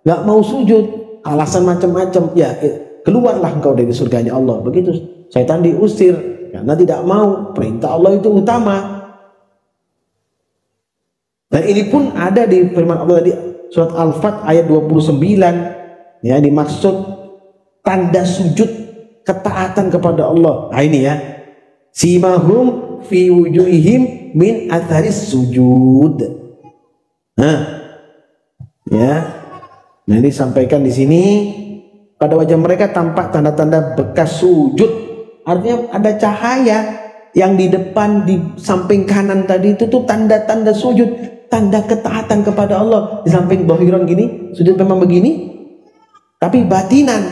nggak mau sujud, alasan macam-macam, ya keluarlah engkau dari surganya Allah. Begitu syaitan diusir karena tidak mau, perintah Allah itu utama. Dan ini pun ada di firman Allah tadi, surat Al-Fat ayat 29, ya, dimaksud tanda sujud, ketaatan kepada Allah. Nah ini ya, simahum fi wujuhihim min atharis sujud. Nah ya, nah ini disampaikan di sini, pada wajah mereka tampak tanda-tanda bekas sujud. Artinya ada cahaya yang di depan, di samping kanan tadi itu tuh tanda-tanda sujud, tanda ketaatan kepada Allah. Di samping dohiron gini, sujud memang begini, tapi batinan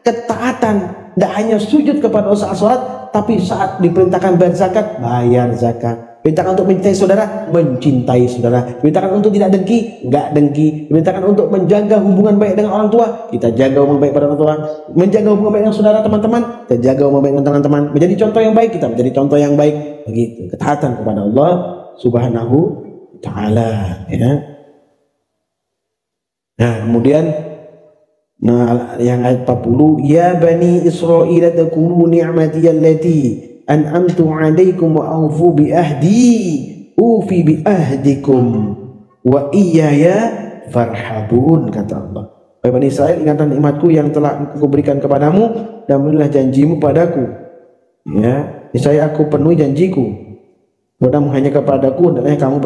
ketaatan. Tidak hanya sujud kepada Allah saat sholat, tapi saat diperintahkan bayar zakat, bayar zakat. Perintahkan untuk mencintai saudara, mencintai saudara. Perintahkan untuk tidak dengki, enggak dengki. Perintahkan untuk menjaga hubungan baik dengan orang tua, kita jaga hubungan baik pada orang tua. Menjaga hubungan baik dengan saudara, teman-teman, kita jaga hubungan baik dengan teman-teman. Menjadi contoh yang baik, kita menjadi contoh yang baik. Begitu, ketaatan kepada Allah Subhanahu wa Ta'ala, ya. Nah, kemudian yang ayat 40, ya bani Israil tadhkuru ni'mati allati an'amtu 'alaikum wa aufu bi ahdi ufi bi ahdikum wa iyaya farhabun kata Allah. Wahai Bani Israel, ingatlah nikmatku yang telah aku berikan kepadamu dan berilah janjimu padaku. Ya, niscaya aku penuhi janjiku. Padamu hanya kepadaku hendaknya kamu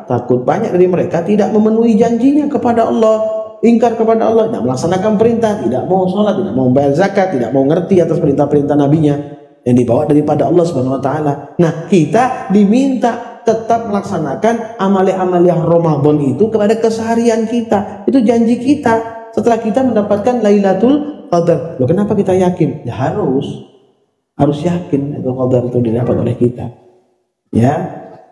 takut. Banyak dari mereka tidak memenuhi janjinya kepada Allah, ingkar kepada Allah, tidak melaksanakan perintah, tidak mau sholat, tidak mau bayar zakat, tidak mau ngerti atas perintah-perintah nabinya yang dibawa daripada Allah Subhanahu wa taala. Nah, kita diminta tetap melaksanakan amalia-amalia Ramadan itu kepada keseharian kita. Itu janji kita setelah kita mendapatkan Lailatul Qadar. Loh, kenapa kita yakin? Ya harus yakin itu qadar itu didapat oleh kita. Ya,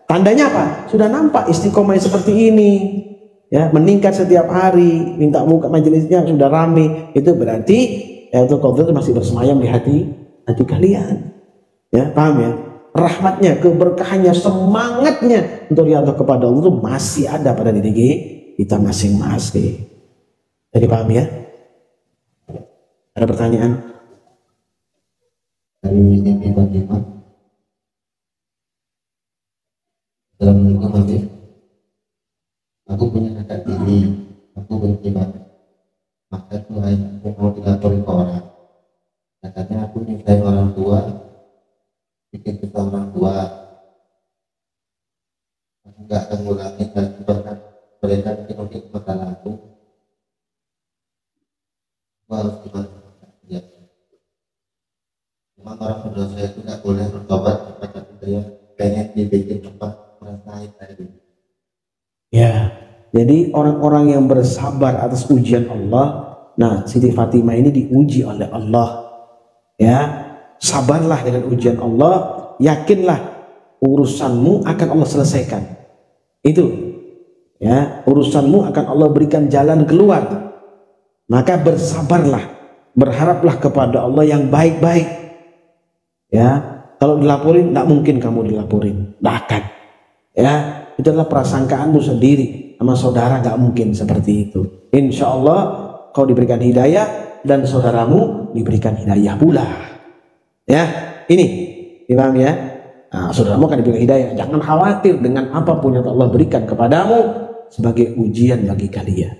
tandanya apa? Sudah nampak istiqomah seperti ini. Ya, meningkat setiap hari, minta buka majelisnya sudah rame. Itu berarti Lailatul Qadar itu masih bersemayam di hati kalian. Ya, paham ya? Rahmatnya, keberkahannya, semangatnya untuk riadah kepada Allah itu masih ada pada diri kita masing-masing. Jadi paham ya? Ada pertanyaan? Dari sini bagaimana dalam menghadapi aku punya kakak tiri, aku benci banget, maka Tuhan aku mau dilapori ke orang, katanya aku nyusahin orang tua, bikin kesal orang tua, aku gak akan ngulangin dan bahkan mereka bikin untuk masalah aku harus gimana ya. Memang orang berdosa itu tidak boleh bertobat, tapi saya pengen dibikin tempat merasain tadi. Ya, jadi orang-orang yang bersabar atas ujian Allah, nah Siti Fatimah ini diuji oleh Allah. Ya, sabarlah dengan ujian Allah, yakinlah urusanmu akan Allah selesaikan. Itu, ya, urusanmu akan Allah berikan jalan keluar. Maka bersabarlah, berharaplah kepada Allah yang baik-baik. Ya, kalau dilaporin, tidak mungkin kamu dilaporin, tidak akan. Ya, itu adalah prasangkaanmu sendiri sama saudara, nggak mungkin seperti itu. Insya Allah kau diberikan hidayah dan saudaramu diberikan hidayah pula. Ya, ini paham ya? Nah, saudaramu akan diberikan hidayah. Jangan khawatir dengan apapun yang Allah berikan kepadamu sebagai ujian bagi kalian.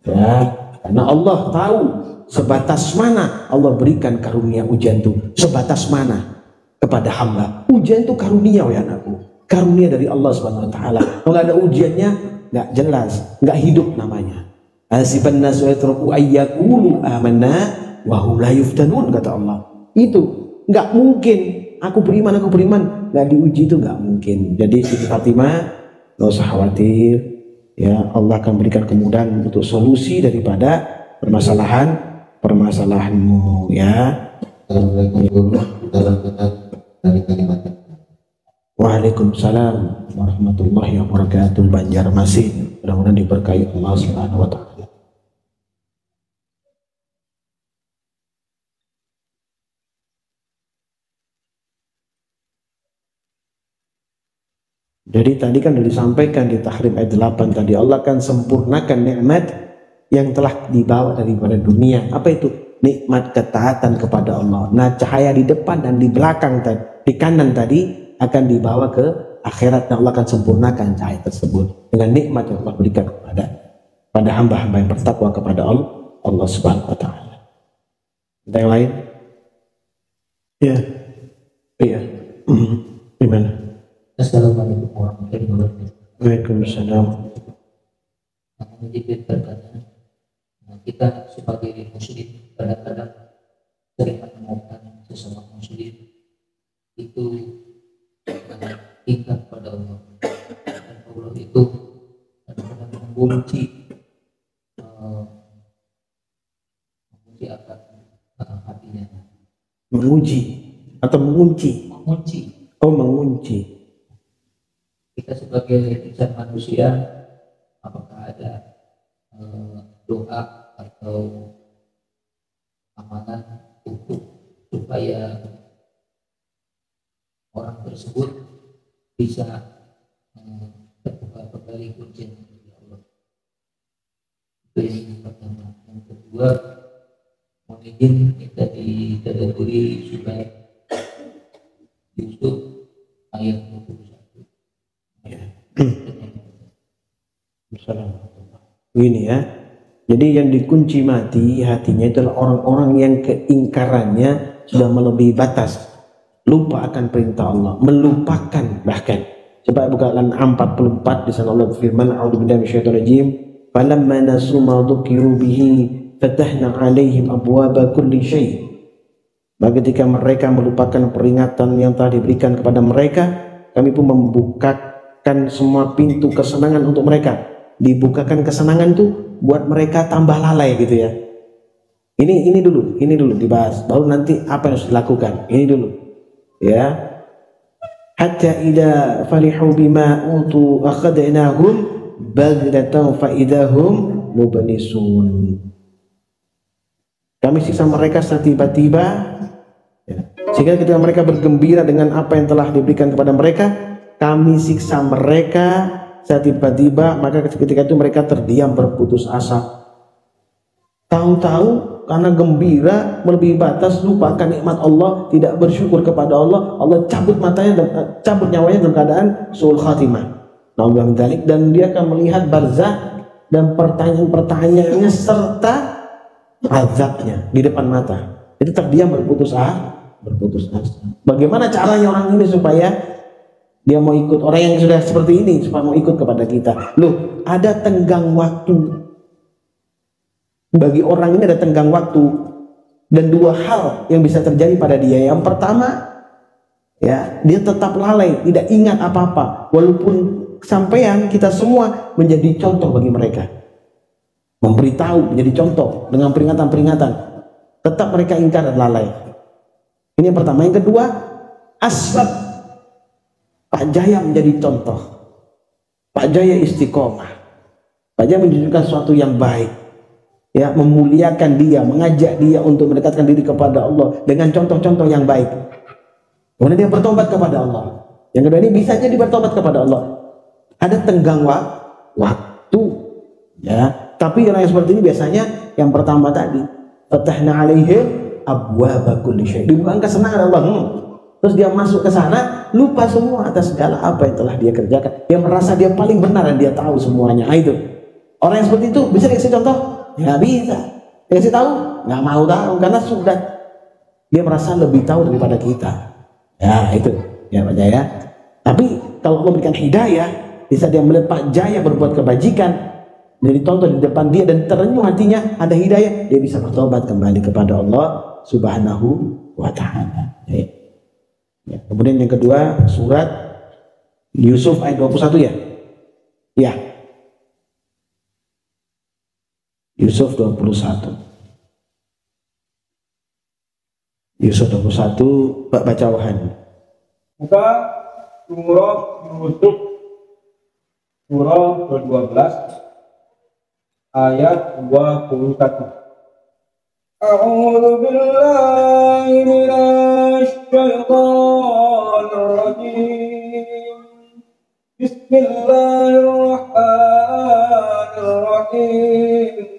Ya, karena Allah tahu sebatas mana Allah berikan karunia ujian itu, sebatas mana kepada hamba. Ujian itu karunia ya anakku, karunia dari Allah Subhanahu wa taala. Kalau ada ujiannya nggak jelas, nggak hidup namanya. Hasiban nasu yatraku ayyaqulu amanna wa hum la yuftanun, kata Allah. Itu nggak mungkin aku beriman, nggak diuji, itu nggak mungkin. Jadi Siti Fatimah nggak usah khawatir, ya Allah akan berikan kemudahan untuk solusi daripada permasalahanmu ya. Waalaikumsalam warahmatullahi wabarakatuh. Banjarmasin, mudah-mudahan diberkahi Allah Subhanahu wa taala. Jadi tadi kan sudah disampaikan di Tahrim ayat 8 tadi, Allah akan sempurnakan nikmat yang telah dibawa daripada dunia. Apa itu? Nikmat ketaatan kepada Allah. Nah, cahaya di depan dan di belakang tadi, di kanan tadi akan dibawa ke akhirat, dan Allah akan sempurnakan cahaya tersebut dengan nikmat yang Allah berikan pada hamba-hamba yang bertakwa kepada Allah Subhanahu wa taala. Ada yang lain? Ya. Iya. Gimana? Assalamualaikum warahmatullahi wabarakatuh. Waalaikumsalam. Aku Jibril berkata, kita sebagai muslim kadang-kadang sering menemukan sesama muslim itu ingat pada Allah, dan Allah itu kadang-kadang mengunci akan hatinya. Menguji atau mengunci? Mengunci. Oh, mengunci. Kita sebagai insan manusia, apakah ada doa atau amanah untuk supaya orang tersebut bisa terbuka kembali ujian dari Allah? Itu yang pertama. Yang kedua, mungkin kita ditadaburi supaya Yusuf ayat 21. Ya. Begini ya. Jadi yang dikunci mati hatinya itulah orang-orang yang keingkarannya sudah melebihi batas, lupa akan perintah Allah, melupakan bahkan Coba bukakan 44 di sana Allah berfirman, a'udzubillahi minasyaitonir rajim. Falamma nasu ma dzukiru bihi fatahna 'alaihim abwaaba kulli syai'. Maka ketika mereka melupakan peringatan yang telah diberikan kepada mereka, kami pun membukakan semua pintu kesenangan untuk mereka. Dibukakan kesenangan itu buat mereka tambah lalai gitu ya. Ini dulu dibahas. Baru nanti apa yang harus dilakukan. Ini dulu. Ya. Hatta idza farihu bima utu akhadnahum baghdatan fa idahum mublisun. Kami siksa mereka secara tiba-tiba, ya. Sehingga ketika mereka bergembira dengan apa yang telah diberikan kepada mereka, kami siksa mereka secara tiba-tiba, maka ketika itu mereka terdiam berputus asa. Tahu-tahu karena gembira melebihi batas, lupakan nikmat Allah, tidak bersyukur kepada Allah, Allah cabut matanya, cabut nyawanya dalam keadaan suul khatimah. Dan dia akan melihat barzakh dan pertanyaan-pertanyaannya serta azabnya di depan mata. Itu terdiam berputus asa. Bagaimana caranya orang ini supaya dia mau ikut, orang yang sudah seperti ini supaya mau ikut kepada kita? Loh, ada tenggang waktu. Bagi orang ini ada tenggang waktu, dan dua hal yang bisa terjadi pada dia. Yang pertama, ya, dia tetap lalai, tidak ingat apa-apa, walaupun sampean kita semua menjadi contoh bagi mereka, memberitahu, menjadi contoh dengan peringatan-peringatan, tetap mereka ingkar dan lalai. Ini yang pertama. Yang kedua, asbab. Pak Jaya menjadi contoh, Pak Jaya istiqomah, Pak Jaya menunjukkan sesuatu yang baik, ya, memuliakan dia, mengajak dia untuk mendekatkan diri kepada Allah dengan contoh-contoh yang baik. Kemudian dia bertobat kepada Allah. Yang kedua, ini bisa jadi bertobat kepada Allah. Ada tenggang waktu, ya. Tapi orang yang seperti ini biasanya yang pertama tadi, fatahna 'alaihim abwaaba kulli syai'. Dibukakan kesenangan Allah. Terus dia masuk ke sana, lupa semua atas segala apa yang telah dia kerjakan. Dia merasa dia paling benar dan dia tahu semuanya. Itu. Orang yang seperti itu bisa dikasih contoh? Nggak bisa. Dikasih tahu? Nggak mau tahu, karena sudah dia merasa lebih tahu daripada kita. Ya, itu. Ya, Pak Jaya. Tapi kalau Allah berikan hidayah, bisa dia melihat Pak Jaya berbuat kebajikan, menjadi contoh di depan dia, dan terenyuh hatinya, ada hidayah, dia bisa bertobat kembali kepada Allah Subhanahu wa ta'ala. Ya. Kemudian yang kedua, surat Yusuf ayat 21 ya. Ya. Yusuf 21. Yusuf 21, baca wahan. Buka surah Yusuf, surah 12 ayat 21. A'udzu billahi minasy syaithanir rajim. Bismillahirrahmanirrahim.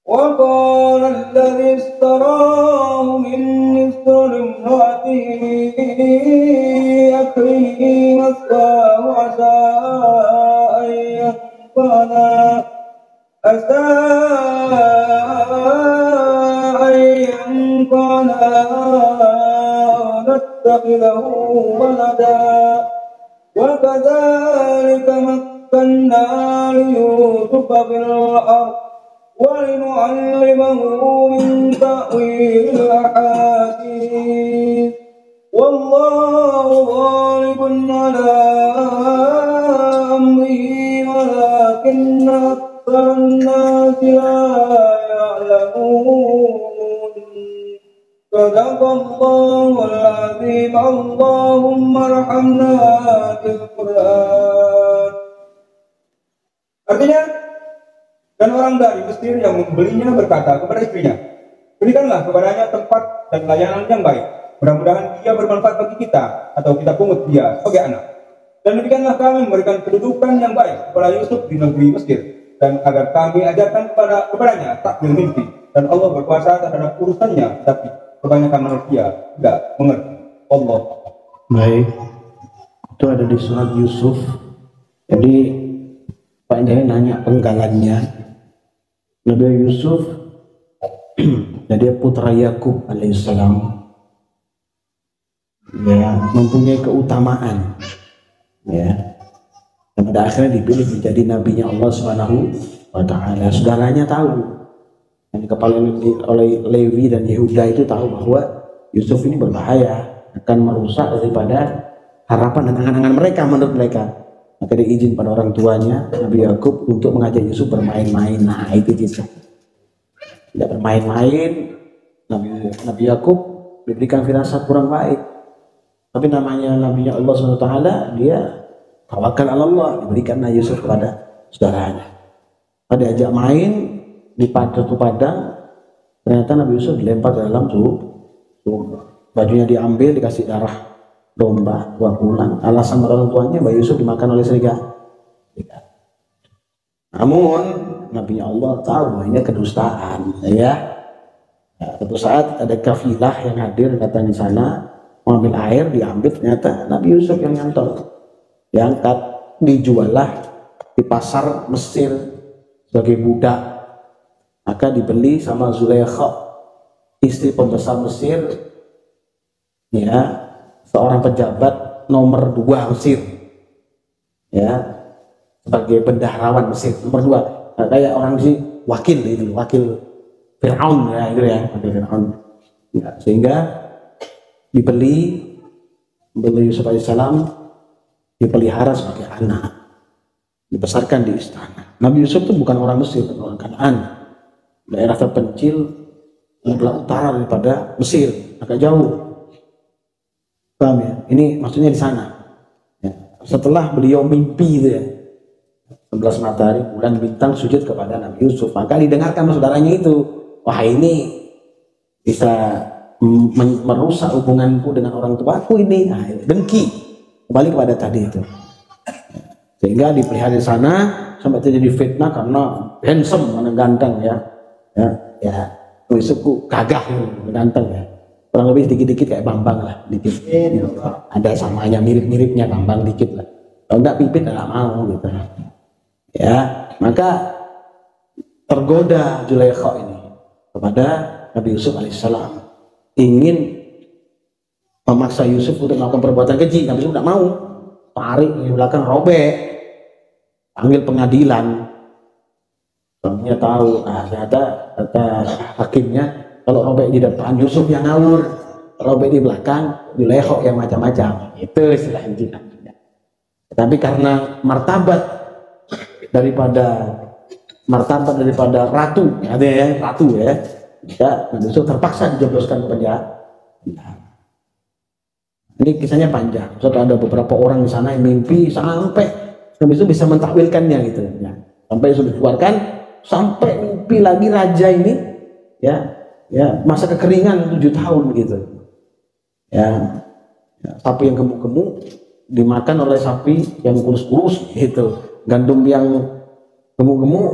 وقال الذي اشتراه من مصر امرأته أكرمي مثواه عسى أن ينفعنا أو نتخذه ولدا وكذلك مكنا ليوسف في الأرض ولنعلمه من تأويل الأحاديث والله غالب على أمره ولكن أكثر الناس لا يعلمون. صدق الله العظيم. اللهم ارحمنا بالقرآن. Artinya, dan orang dari Mesir yang membelinya berkata kepada istrinya, berikanlah kepadanya tempat dan layanan yang baik. Mudah-mudahan dia bermanfaat bagi kita, atau kita pungut dia sebagai anak. Dan demikianlah kami memberikan kedudukan yang baik kepada Yusuf di negeri Mesir, dan agar kami ajarkan kepadanya takwil mimpi. Dan Allah berkuasa terhadap urusannya, tapi kebanyakan manusia tidak mengerti. Allah. Baik, itu ada di surat Yusuf. Jadi Pak Jaya nanya penggalannya. Nabi Yusuf dan dia putra Yakub alaihissalam. ya, mempunyai keutamaan, ya, dan pada akhirnya dipilih menjadi nabinya Allah Subhanahu wa Ta'ala. Saudaranya tahu, yang kepala oleh Lewi dan Yehuda itu tahu bahwa Yusuf ini berbahaya, akan merusak daripada harapan dan angan-angan mereka menurut mereka. Maka diizin pada orang tuanya Nabi Yakub untuk mengajak Yusuf bermain-main. Nah itu kisah. Tidak bermain-main, Nabi Yakub diberikan firasat kurang baik. Tapi namanya Nabinya Allah SWT, dia tawakal Allah, diberikan Yusuf kepada saudaranya. Pada diajak main di satu padang, ternyata Nabi Yusuf dilempar ke dalam sumur. Bajunya diambil, dikasih darah domba, buah pulang. Alasan orang tuanya Bayi Yusuf dimakan oleh serigala. Namun Nabinya Allah tahu bahwa ini kedustaan, ya. Suatu saat ada kafilah yang hadir datang di sana mengambil air, diambil, ternyata Nabi Yusuf yang nyantol, diangkat, dijuallah di pasar Mesir sebagai budak. Maka dibeli sama Zulaikha, istri pembesar Mesir, ya, seorang pejabat nomor 2 Mesir, ya, sebagai bendaharawan Mesir nomor 2, kayak orang sih wakil itu, wakil Fir'aun, ya, itu ya, wakil Fir'aun, ya, sehingga dibeli Yusuf alaihissalam, dipelihara sebagai anak, dibesarkan di istana. Nabi Yusuf itu bukan orang Mesir, orang Kanaan, daerah terpencil sebelah utara daripada Mesir, agak jauh. Paham ya? Ini maksudnya di sana. Ya. Setelah beliau mimpi itu ya, 11 matahari, bulan, bintang sujud kepada Nabi Yusuf, maka didengarkan saudaranya itu, wah ini bisa merusak hubunganku dengan orang tuaku ini. Nah, dengki kembali kepada tadi itu. Sehingga dipelihara di sana sampai terjadi fitnah karena handsome, mana ganteng ya. Ya, Yusufku gagah, ganteng ya. Kurang lebih dikit-dikit kayak Bambang lah, dikit. Ada samanya mirip-miripnya Bambang dikit lah. Kalau enggak Pipit enggak mau gitu. Ya, maka tergoda Zulaikha ini kepada Nabi Yusuf alaihissalam, ingin memaksa Yusuf untuk melakukan perbuatan keji. Nabi Yusuf enggak mau, tarik di belakang, robek, panggil pengadilan. Suaminya tahu, ternyata kata hakimnya, kalau robek di depan Yusuf yang ngawur, robek di belakang Zulaikha yang macam-macam. Itu istilah intinya. Tapi karena martabat daripada ratu, ada ya ratu ya, Nabi Yusuf terpaksa dijebloskan ke penjara. Ini kisahnya panjang. Sudah ada beberapa orang di sana yang mimpi sampai Nabi Yusuf bisa mentakwilkannya gitu ya. Sampai sudah dikeluarkan, sampai mimpi lagi raja ini ya masa kekeringan 7 tahun gitu. Ya, sapi yang gemuk-gemuk dimakan oleh sapi yang kurus-kurus gitu. Gandum yang gemuk-gemuk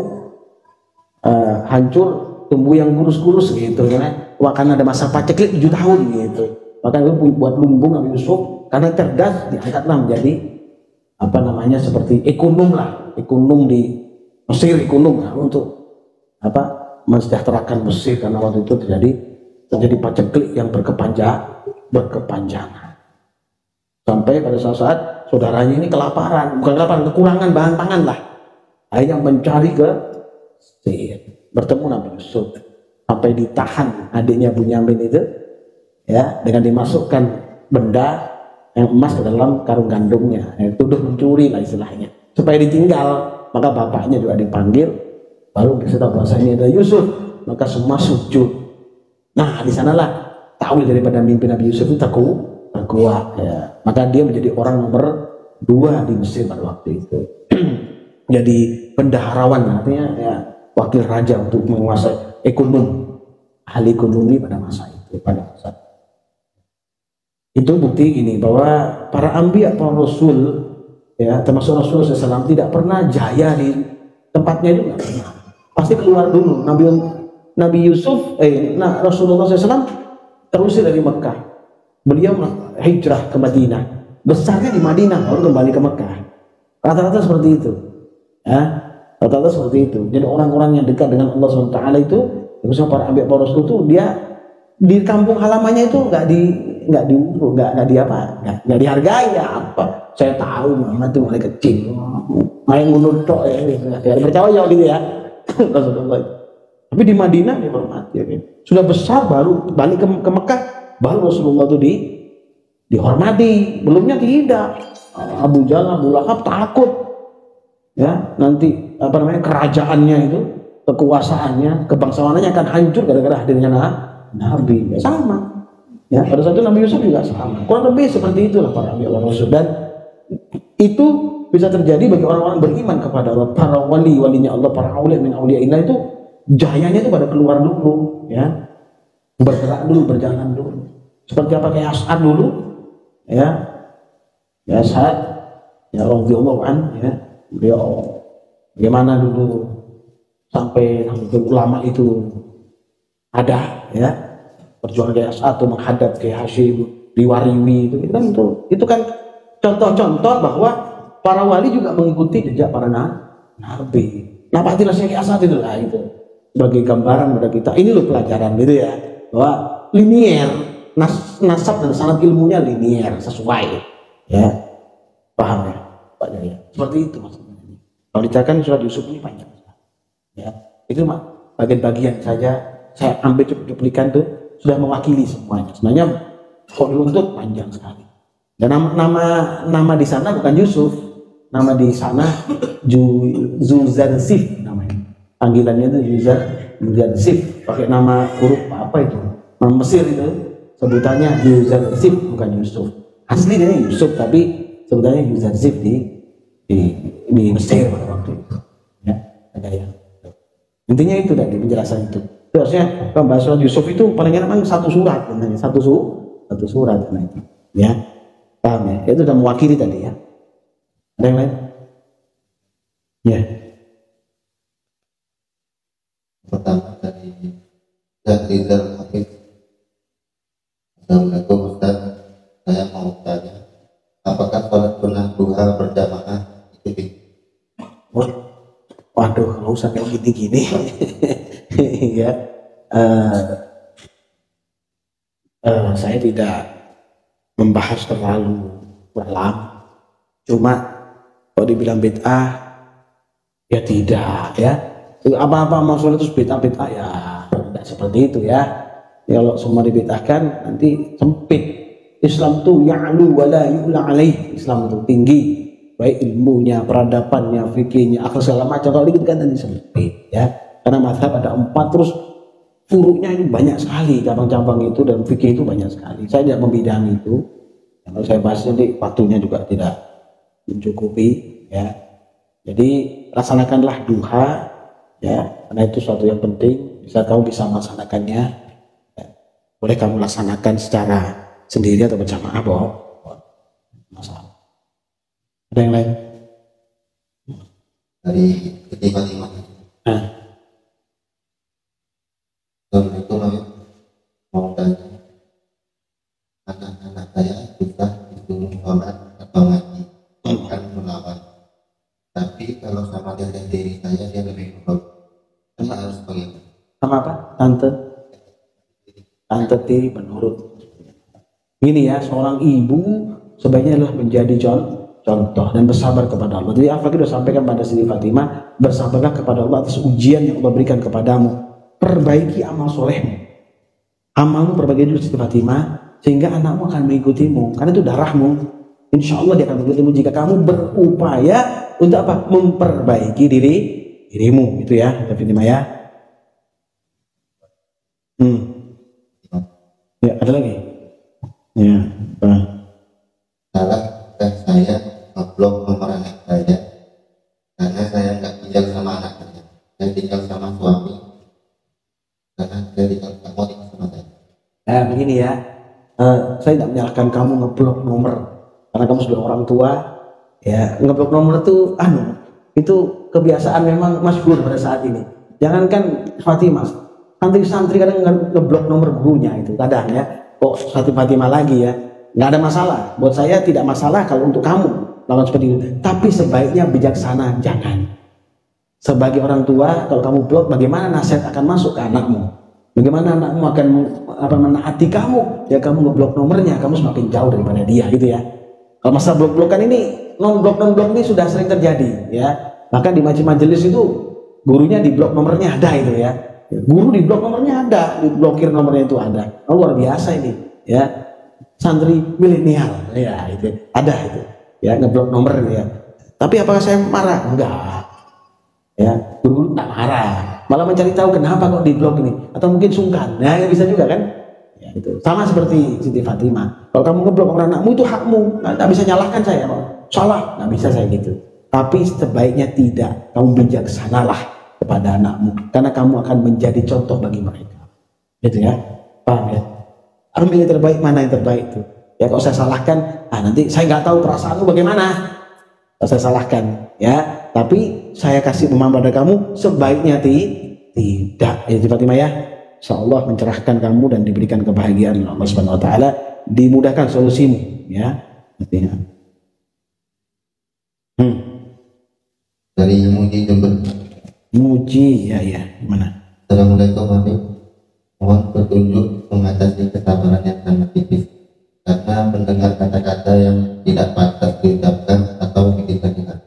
hancur, tumbuh yang kurus-kurus gitu kan. Karena ada masa paceklik 7 tahun gitu. Maka itu buat lumbung Nabi Yusuf, karena cerdas diangkatlah menjadi apa namanya seperti ekonom di Mesir, ekonom untuk apa mensejahterakan Mesir, karena waktu itu terjadi paceklik yang berkepanjangan. Sampai pada saat saudaranya ini kelaparan, kekurangan bahan pangan lah. Akhirnya mencari ke Mesir, bertemu Nabi Yusuf, sampai ditahan adiknya Bunyamin itu, ya, dengan dimasukkan benda yang emas ke dalam karung gandumnya, tuduh mencuri lah istilahnya, supaya ditinggal. Maka bapaknya juga dipanggil, baru bisa tahu bahasanya ada Yusuf, maka semua sujud. Nah, di sanalah takwil daripada mimpi Nabi Yusuf itu terkuat, ya. Maka dia menjadi orang nomor 2 di Mesir pada waktu itu. Jadi bendaharawan, artinya ya wakil raja untuk menguasai ahli ekonomi pada masa itu, itu bukti ini bahwa para anbiya, para rasul, ya, termasuk Rasulullah SAW tidak pernah jaya di tempatnya, itu nggak pernah. Pasti keluar dulu. Nabi Yusuf, Rasulullah SAW terusir dari Mekah. Beliau hijrah ke Madinah. Besarnya di Madinah, baru kembali ke Mekah. Rata-rata seperti itu. Ya, rata-rata seperti itu. Jadi orang-orang yang dekat dengan Allah SWT itu, misalnya para anbiya, para rasul itu, dia di kampung halamannya itu nggak nggak diurus, nggak di apa, nggak dihargai ya apa. Saya tahu Muhammad itu mulai kecil, main mundur tok ya percaya gitu ya. Tapi di Madinah dihormati. Ya, sudah besar baru balik ke Mekah, baru Rasulullah itu dihormati. Belumnya tidak. Abu Jahal, Abu Lahab takut ya nanti apa namanya kerajaannya itu, kekuasaannya, kebangsawannya akan hancur gara-gara hadirnya Nabi. Ya, sama ya pada saat itu Nabi Yusuf juga sama, kurang lebih seperti itulah para Nabi Allah Rasul. Dan itu bisa terjadi bagi orang-orang beriman kepada Allah, para wali-walinya Allah, para aulia min auliaillah itu jayanya itu pada keluar dulu ya, bergerak dulu, berjalan dulu. Seperti apa kayak As'ad dulu ya As'ad ya radhiyallahu anhu ya, beliau bagaimana dulu sampai ulama itu ada ya perjuangan kayak As'ad atau menghadap kayak Hashim Riwariwi itu kan contoh-contoh bahwa para wali juga mengikuti jejak para nabi. Nah, jelasnya kayak As'ad itu lah itu sebagai gambaran pada kita. Ini loh pelajaran gitu ya, bahwa linier nasab dan sanad ilmunya linier sesuai ya, paham ya Pak Jaya? Seperti itu maksudnya. Kalau dikatakan surat Yusuf ini panjang ya, itu bagian-bagian saja saya ambil cuplikan tuh sudah mewakili semuanya. Sebenarnya kalau diruntut panjang sekali. Dan nama di sana bukan Yusuf, nama di sana Zuzansif namanya. Panggilannya itu Zuzansif, pakai nama huruf apa itu? Nama Mesir itu sebutannya Zuzansif bukan Yusuf. Asli dia Yusuf tapi sebutannya Zuzansif di Mesir pada waktu itu. Ya, ada yang. Intinya itu tadi penjelasan itu. Terusnya membahas surat Yusuf itu paling enak satu surat, satu surat itu. Ya. Paham ya? Itu sudah mewakili tadi ya. Ada yang lain? Ya. Pertama dari Rizal Hafiz. Assalamualaikum Ustaz. Saya mau tanya, apakah sholat sunnah duha berjamaah itu bisa? Waduh, nggak usah kayak gini-gini. Ya. Saya tidak membahas terlalu dalam, cuma kalau dibilang bid'ah ya tidak ya, apa-apa maksudnya itu bid'ah ya tidak seperti itu ya. Kalau semua dibid'ahkan nanti sempit. Islam tuh ya'lu wa la yu'la alaih. Islam itu tinggi baik ilmunya, peradabannya, fikihnya, akal segala macam. Kalau gitu kan nanti sempit ya, karena mazhab ada 4 terus furuknya ini banyak sekali, cabang-cabang itu, dan fikih itu banyak sekali. Saya tidak membidangi itu. Kalau saya bahas nanti waktunya juga tidak mencukupi ya. Jadi laksanakanlah duha ya, karena itu suatu yang penting. Bisa kamu bisa melaksanakannya ya. Boleh kamu laksanakan secara sendiri atau berjamaah, masalah. Ada yang lain? Dari Fatimah. Assalamualaikum, mau tanya, anak-anak saya bisa disuruh sholat atau ngaji, bukan melawan. Tapi kalau sama diri saya dia lebih nurut. Saya harus bagaimana? Sama apa? Tante tiri menurut. Gini ya, seorang ibu sebaiknya adalah menjadi contoh dan bersabar kepada Allah. Jadi Al-Fakir sudah sampaikan pada Siti Fatimah, bersabarlah kepada Allah atas ujian yang Allah berikan kepadamu. Perbaiki amal solehmu, amalmu perbaiki dulu Siti Fatimah, sehingga anakmu akan mengikutimu, karena itu darahmu. Insya Allah dia akan mengikutimu jika kamu berupaya untuk apa? Memperbaiki dirimu, itu ya Siti Fatimah ya. Ya, ada lagi? Ya, salah saya ngeblok nomor anak saya karena saya nggak tinggal sama anak saya tinggal sama suami. Karena dari kamu tinggal sama saya. Nah begini ya, saya tidak menyalahkan kamu ngeblok nomor karena kamu sudah orang tua. Ya, ngeblok nomor itu kebiasaan memang masyhur pada saat ini. Jangankan Fatimah, santri-santri kadang ngeblok nomor gurunya itu kadang ya. Kok Fatimah lagi ya? Nggak ada masalah. Buat saya tidak masalah kalau untuk kamu lakukan seperti itu. Tapi sebaiknya bijaksana, jangan. Sebagai orang tua, kalau kamu blok, bagaimana nasihat akan masuk ke anakmu? Bagaimana anakmu akan menaati kamu? Ya kamu ngeblok nomornya, kamu semakin jauh daripada dia gitu ya. Kalau masalah blok-blokan ini, non-blok ini sudah sering terjadi ya. Bahkan di majelis itu gurunya di blok nomornya ada itu ya. Guru di blok nomornya ada, diblokir nomornya itu ada. Oh, luar biasa ini ya. Santri milenial ya itu ada itu ya, ngeblok nomor ya. Tapi apakah saya marah? Enggak. Ya, guru tak marah, malah mencari tahu kenapa kok diblok ini, atau mungkin sungkan. Nah, ya bisa juga kan? Ya, itu sama seperti Siti Fatimah. Kalau kamu ngeblok orang anakmu itu hakmu, nggak bisa nyalahkan saya kok. Salah, nggak bisa saya gitu. Tapi sebaiknya tidak. Kamu bijaksanalah kepada anakmu, karena kamu akan menjadi contoh bagi mereka. Gitu ya, paham ya? Ambil yang terbaik, mana yang terbaik itu. Ya kalau saya salahkan, nanti saya nggak tahu perasaanmu bagaimana. Kalau saya salahkan, ya. Tapi saya kasih pemahaman pada kamu, sebaiknya tidak. Ya Fatimah ya, insyaallah mencerahkan kamu dan diberikan kebahagiaan oleh Allah Subhanahu wa taala, dimudahkan solusimu ya. Artinya. Dari Muji Jember. Muji ya gimana? Assalamualaikum Habib. Mohon petunjuk mengatasi kesabaran yang sangat tipis karena mendengar kata-kata yang tidak pantas diucapkan atau dikatakan.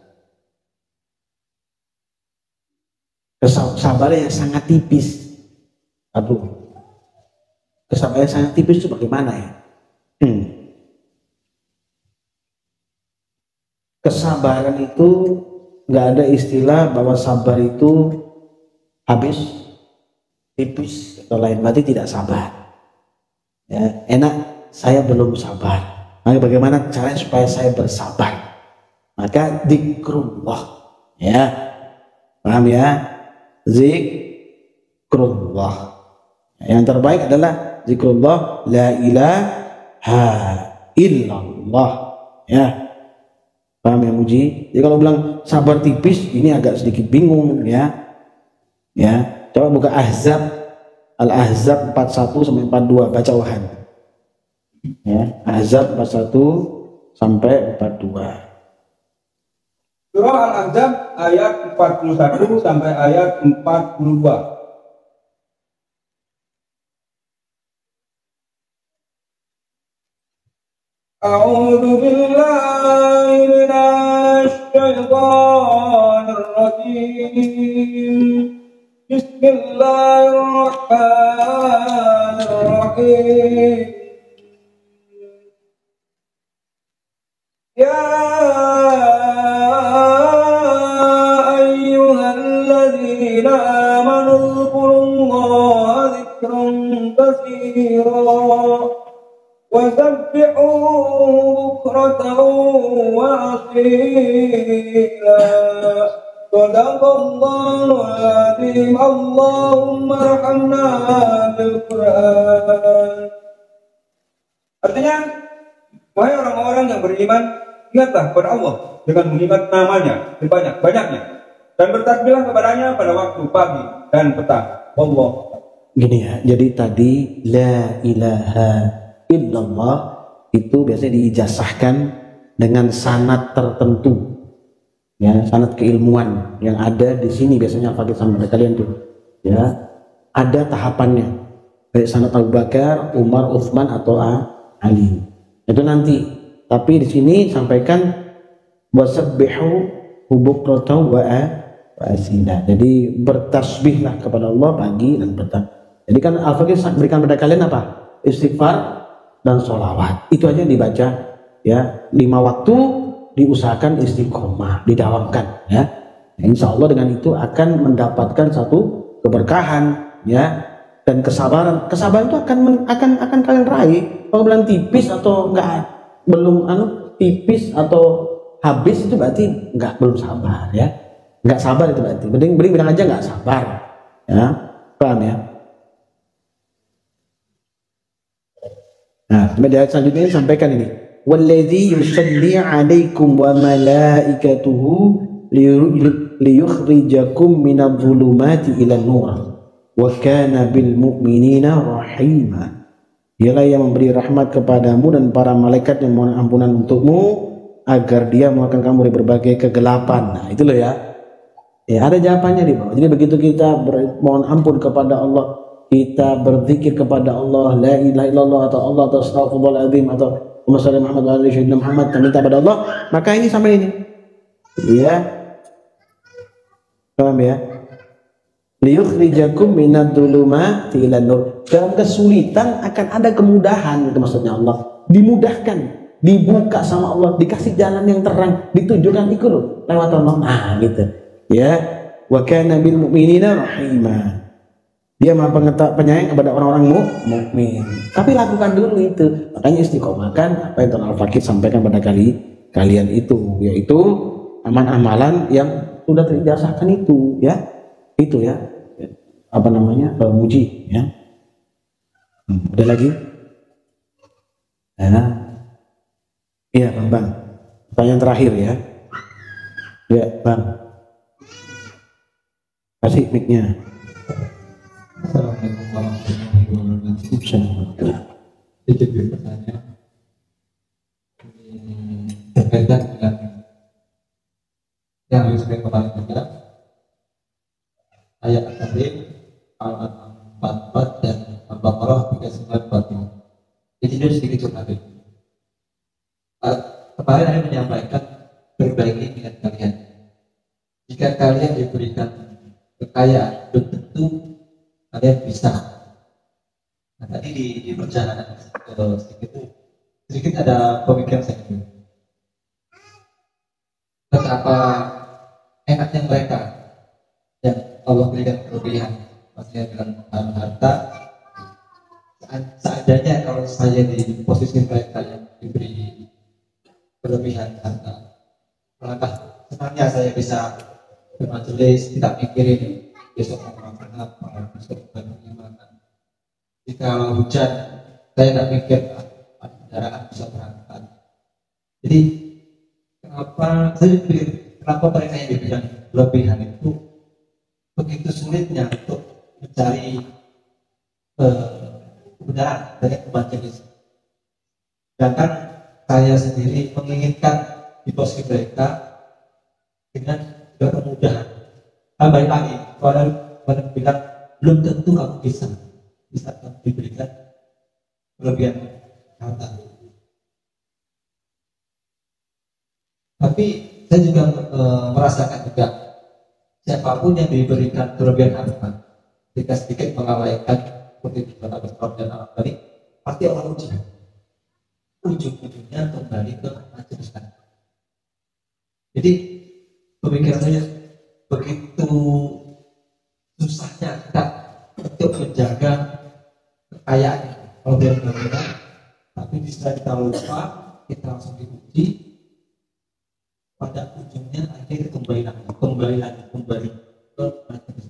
Kesabaran yang sangat tipis. Aduh. Kesabaran yang sangat tipis itu bagaimana ya? Kesabaran itu nggak ada istilah bahwa sabar itu habis, tipis atau lain, berarti tidak sabar. Ya, enak, saya belum sabar. Maka bagaimana caranya supaya saya bersabar? Maka zikrullah. Ya, paham ya? Zikrullah. Yang terbaik adalah zikrullah, la ilaha illallah. Ya, paham ya Muji? Jadi kalau bilang sabar tipis, ini agak sedikit bingung ya. Ya, coba buka Ahzab, Al-Ahzab 41 sampai 42, baca wahan. Ya, Ahzab 41 sampai 42. Surah Al-Ahzab ayat 41 sampai ayat 42. A'udzu billahi minasy syaithanir rajim. Bismillahirrahmanirrahim. Ya ayyuhalladzina amanu dzkurullaha dzikran katsiran wa sabbihuhu bukratan wa asila. Sadaqallahu al-azim. Allahumma arhamna bil Qur'an. Artinya, wahai orang-orang yang beriman, ingatlah kepada Allah dengan mengingat namanya sebanyak-banyaknya dan bertasbihlah kepadanya pada waktu pagi dan petang. Allah. Gini ya, jadi tadi la ilaha illallah itu biasanya diijazahkan dengan sanad tertentu. Ya, sanad keilmuan yang ada di sini biasanya Al-Fatihah sama kalian tuh. Ya, ada tahapannya. Kayak sanad Abu Bakar, Umar, Utsman atau Ali. Itu nanti. Tapi di sini sampaikan wasabbihu bukratan wa asila. Jadi bertasbihlah kepada Allah pagi dan petang. Jadi kan Al-Fatihah berikan pada kalian apa? Istighfar dan sholawat. Itu aja dibaca ya. 5 waktu diusahakan istiqomah, didawamkan ya. Insya Allah dengan itu akan mendapatkan satu keberkahan ya, dan kesabaran. Kesabaran itu akan kalian raih. Kalau bilang tipis atau enggak, belum tipis atau habis itu berarti belum sabar ya. Enggak sabar itu berarti. Mending bilang aja enggak sabar. Ya. Paham ya? Nah, di ayat selanjutnya sampaikan ini. Walladzi yusalli 'alaikum wa malaikatuhu liyukhrijakum minadh-dhulumati ilan nur wa kana bil mu'minina rahima. Dialah yang memberi rahmat kepadamu dan para malaikat yang mohon ampunan untukmu agar dia mengeluarkan kamu dari berbagai kegelapan. Nah, itu loh ya. Ya, ada jawabannya di bawah. Jadi begitu kita mohon ampun kepada Allah kita berzikir kepada Allah, la ilaha illallah atau Allah atau astaghfirullahaladzim atau Muhammad wa alihi Muhammad, kita minta pada Allah, maka ini sampai ini. Ya. Paham ya? Liyukhrijakum minadh-dhulumati ilan nur. Dalam kesulitan akan ada kemudahan, itu maksudnya Allah. Dimudahkan, dibuka sama Allah, dikasih jalan yang terang, ditunjukkan itu loh lewat Allah. Nah, gitu. Ya. Wa kana bil mu'minina rahima. Dia maha penyayang kepada orang-orang mukmin. Tapi lakukan dulu itu. Makanya istiqomahkan apa yang Tuan Al-Fakir sampaikan pada kalian itu, yaitu amal-amalan yang sudah terijazahkan itu, ya. Itu ya. Apa namanya? Muji, ya. Ada lagi? Ya. Iya, Bang. Pertanyaan terakhir ya. Ya, Bang. Kasih mic-nya. Assalamualaikum warahmatullahi wabarakatuh. Jadi bertanya berkaitan dengan yang disebut kemarin juga ayat tadi Al-An'am 44 dan Al-Baqarah 39. Jadi dia sedikit curhat. Kemarin saya menyampaikan berbagi dengan kalian. Jika kalian diberikan kekayaan, belum tentu kalian bisa. Nah, tadi di perjalanan sedikit ada pemikiran saya dulu. Betapa enaknya mereka yang Allah berikan kelebihan, maksudnya dengan harta. Seandainya kalau saya di posisi mereka yang diberi kelebihan harta, alangkah senangnya saya bisa bermajelis, tidak mikirin besok mau makan apa, besok mau gimana. Jika hujan, saya tidak mikir kendaraan bisa berangkat. Jadi kenapa mereka yang diberikan kelebihan itu begitu sulitnya untuk mencari kebenaran dari majelis. Sedangkan saya sendiri menginginkan di posisi mereka dengan kemudahan. Baik lagi, kalau bilang belum tentu kamu bisa kamu diberikan kelebihan harta. Tapi saya juga merasakan juga siapapun yang diberikan kelebihan harta, ketika sedikit mengabaikan seperti kata besar dan anak tadi, pasti orang ujung-ujungnya kembali ke majelis. Jadi pemikiran saya begitu susahnya kita untuk menjaga kekayaan kalau dia berbeda, tapi bisa kita lupa, kita langsung diuji, pada ujungnya akhirnya kembali ke majelis.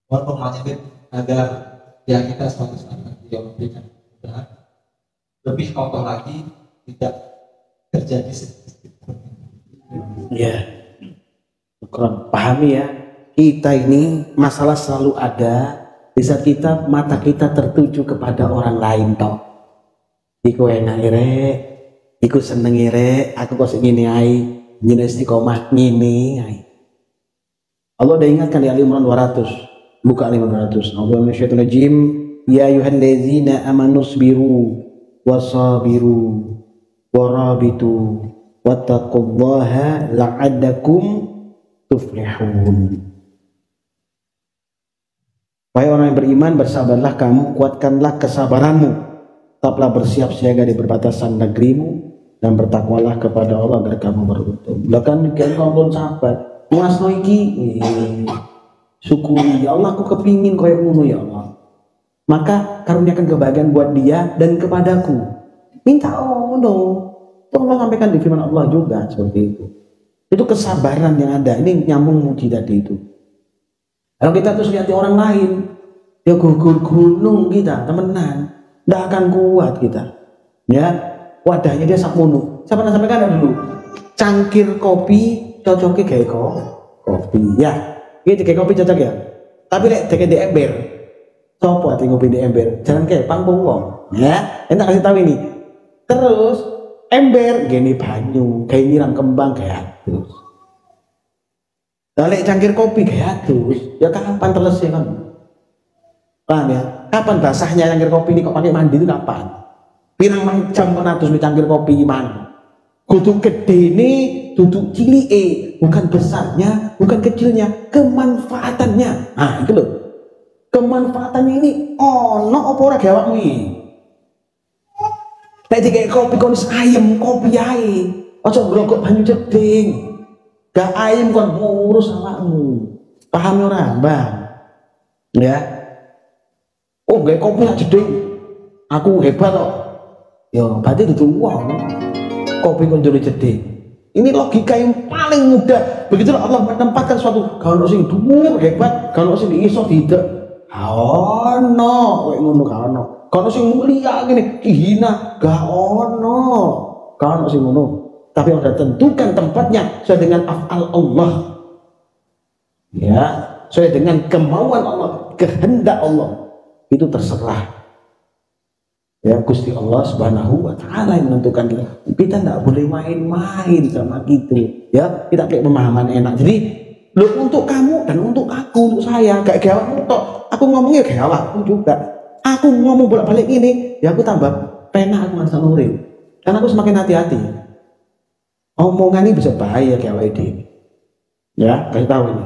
Walaupun majelis agar ya kita suatu saat nanti yang memberikan kemudahan lebih kokoh lagi, tidak terjadi seperti itu. Ya. Pahami ya, kita ini masalah selalu ada di saat mata kita tertuju kepada orang lain toh. Iku enak rek, iku seneng rek, aku kok segini ai, nyine istiqomah ngene ai. Allah udah ingatkan di Ali Imran 200, buka Ali Imran 200. Allahu minasyaitonir rajim, ya ayyuhallazina amanu sabiru wasabiru warabitu wattaqullaha la'adakum tuflihun. Wahai orang yang beriman, bersabarlah kamu, kuatkanlah kesabaranmu, tetaplah bersiap siaga di perbatasan negerimu, dan bertakwalah kepada Allah agar kamu beruntung. Bahkan kan kamu sabar, muasno iki, syukuri ya Allah, aku kepingin koyo ngono ya Allah. Maka karuniakan kebahagiaan buat dia dan kepadaku. Minta Allah. Allah sampaikan di firman Allah juga seperti itu. Itu kesabaran yang ada. Ini nyambung muji tadi itu. Kalau kita terus lihat orang lain, ya gugur gunung kita, temenan, tidak akan kuat kita. Ya, wadahnya dia sakmono. Saya pernah sampaikan dulu, cangkir kopi cocoknya kayak kopi. Ya, ini kayak kopi cocok ya. Tapi lek di ember, coba ati ngopi di ember, jangan kayak panggung wong. Ya, enak kasih tahu ini. Terus ember gini banyu, kayak nyiram kembang kayak terus. Balik cangkir kopi kayak terus, ya kapan selesai kan? Paham ya? Kapan basahnya cangkir kopi ini kok pakai mandi itu kapan? Pirang jam kan atus cangkir kopi man. Kudu gede ini, duduk cilik, bukan besarnya, bukan kecilnya, kemanfaatannya. Nah, itu loh. Kemanfaatannya ini ono apa ora gawakmu iki? Nek dikek kopi kon ayem kopi ae. Aja ngrokok banyu jeding. Gak ayem kon ngurus awakmu. Paham ora, Bang? Ya. Oh, gak kopi sak jeding. Aku hebat kok. Ya, berarti itu uang. Kopi kon jero jeding. Ini logika yang paling mudah. Begitulah Allah menempatkan suatu kalau sing dhuwur hebat, kalau sing iso tidak. Ono, kowe ngono gak ono. Kalau sing mulia gini hina gak ono. Kalau sing ngono. Tapi sudah tentukan tempatnya sesuai dengan af'al Allah. Ya, sesuai dengan kemauan Allah, kehendak Allah. Itu terserah. Ya, Gusti Allah Subhanahu wa taala yang menentukan kita. Kita tidak boleh main-main sama gitu. Ya, kita kayak pemahaman enak. Jadi, lo untuk kamu dan untuk aku, untuk saya, gak gawakmu tok. Aku ngomongnya gawakku juga. Aku ngomong bolak-balik ini, ya aku tambah pena aku merasa nurin. Karena aku semakin hati-hati. Omongan ini bisa bahaya kayak ini. Ya, kasih tahu ini.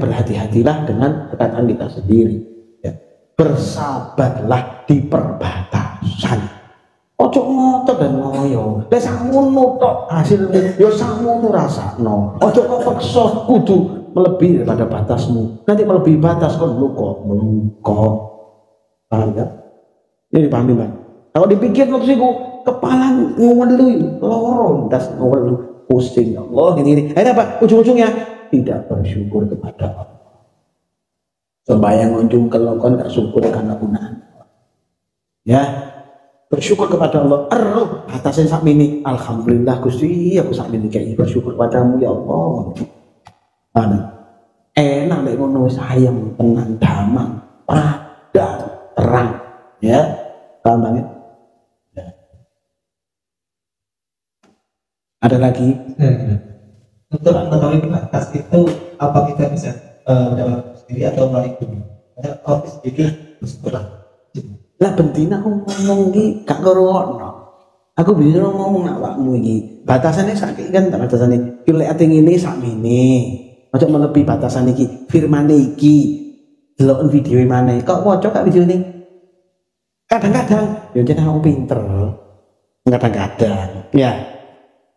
Berhati-hatilah dengan perkataan kita sendiri. Ya. Bersabarlah di perbatasan. Ojo ngotot dan ngoyo. Lah sakmono tok hasilmu, ya sakmono rasakno. Ojo kok paksa kudu melebihi daripada batasmu. Nanti melebihi batas kon melungkok. Paham ya? Ini dipahami, Bang. Kalau dipikir terus iku kepala ngewelu loro das ngewelu pusing ya Allah gini. Akhirnya apa? Ujung-ujungnya tidak bersyukur kepada Allah. Sembayang unjung kelokon gak syukur karena punaan. Ya, bersyukur kepada Allah. Atasnya sak mini, alhamdulillah Gusti, aku sak mini kayak bersyukur padamu ya Allah. Enak nek ngono wis ayem, tenang, damang, padang, terang. Ya, paham banget. Ya. Ada lagi? Untuk mengetahui batas itu apa kita bisa mendapat sendiri atau melalui guru? Karena kopi sendiri bersyukurlah. Lah bentina ngomong iki gak ngrungokno. Aku bisa ngomong nak awakmu iki. Batasannya sakit kan batasannya. Ki lek ati ngene sakmene. Ojo melebihi batasan iki. Firmane iki. Deloken video maneh. Kok waca kak video ini? Kadang-kadang ya jeneng aku pinter. Kadang-kadang. Ya.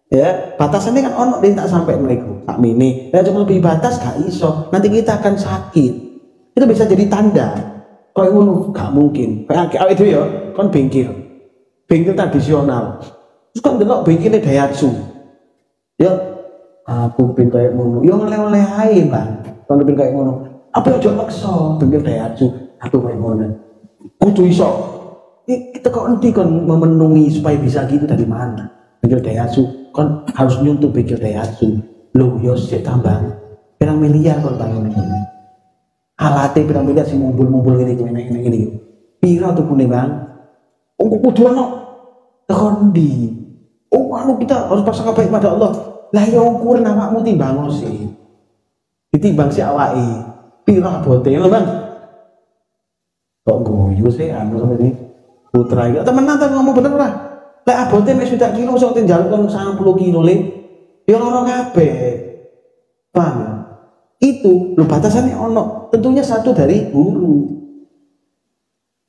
Ya, batasannya kan ono dia tak sampai mriku. Sakmene. Lah cuma lebih batas gak iso. Nanti kita akan sakit. Itu bisa jadi tanda. Kalau ngono gak mungkin. Kayak itu ya, kan bengkel tradisional. Terus kan delok bengkelnya Daihatsu. Ya, aku pengen kayak ngono. Ya oleh-oleh ae, Bang. Kalau pengen kayak ngono. Apa aja maksa bengkel Daihatsu. Aku kayak ngono. Kudu iso. Kita kok nanti kan memenuhi supaya bisa gitu dari mana? Bengkel Daihatsu kan harus nyuntuk bengkel Daihatsu. Loh, yo sik tambah. Pirang miliar kon bangun ini. Alatnya pirang miliar sing mumbul-mumbul ini. Pira tukune, Bang? Kudu ono tekan ndi. Anu kita harus pasang baik pada Allah. Lah ya ukuran awakmu timbang sih. Ditimbang si awake. Pira abote lho, Bang? Kok guyu sih anu sampe ini. Putra iki temenan ta ngomong bener ora? Lek abote mek 1 kilo sok njaluk 90 kilo le. Ya loro kabeh. Paham ya? Itu lo batasannya ono. Tentunya satu dari guru.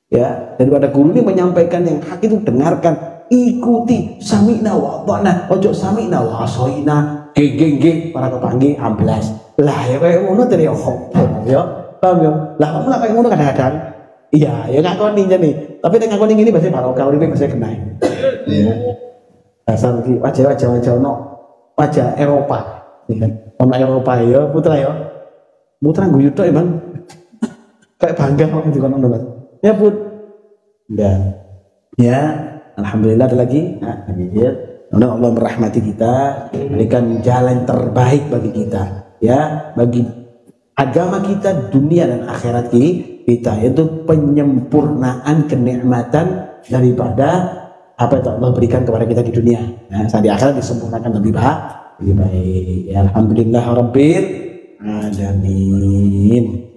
Ya, daripada guru ini menyampaikan yang hak itu dengarkan, ikuti, sami'na wa ata'na, ojo sami'na wa asoina, geng para kepanggih amblas. Lah ya kayak ngono dari hopo ya. Paham ya? Lah kamu lah kayak ngono kadang-kadang. Iya, ya ngakoni nih. Tapi nek ngakoni ngene bahasa barokah uripe bahasa kena. Ya. Asal iki wajah-wajah ono wajah Eropa. Ya. Ono Eropa ya, putra ya. Putra guyu tok ya, Bang. Kayak bangga kok gitu kan ono, Mas. Ya, Bud. Dan ya, alhamdulillah ada lagi. Nah, ya. Allah merahmati kita, berikan jalan terbaik bagi kita. Ya, bagi agama kita, dunia dan akhirat kita itu penyempurnaan kenikmatan daripada apa yang Allah berikan kepada kita di dunia. Nah, saat di akhirat disempurnakan lebih baik. Ya, alhamdulillah rabbil alamin.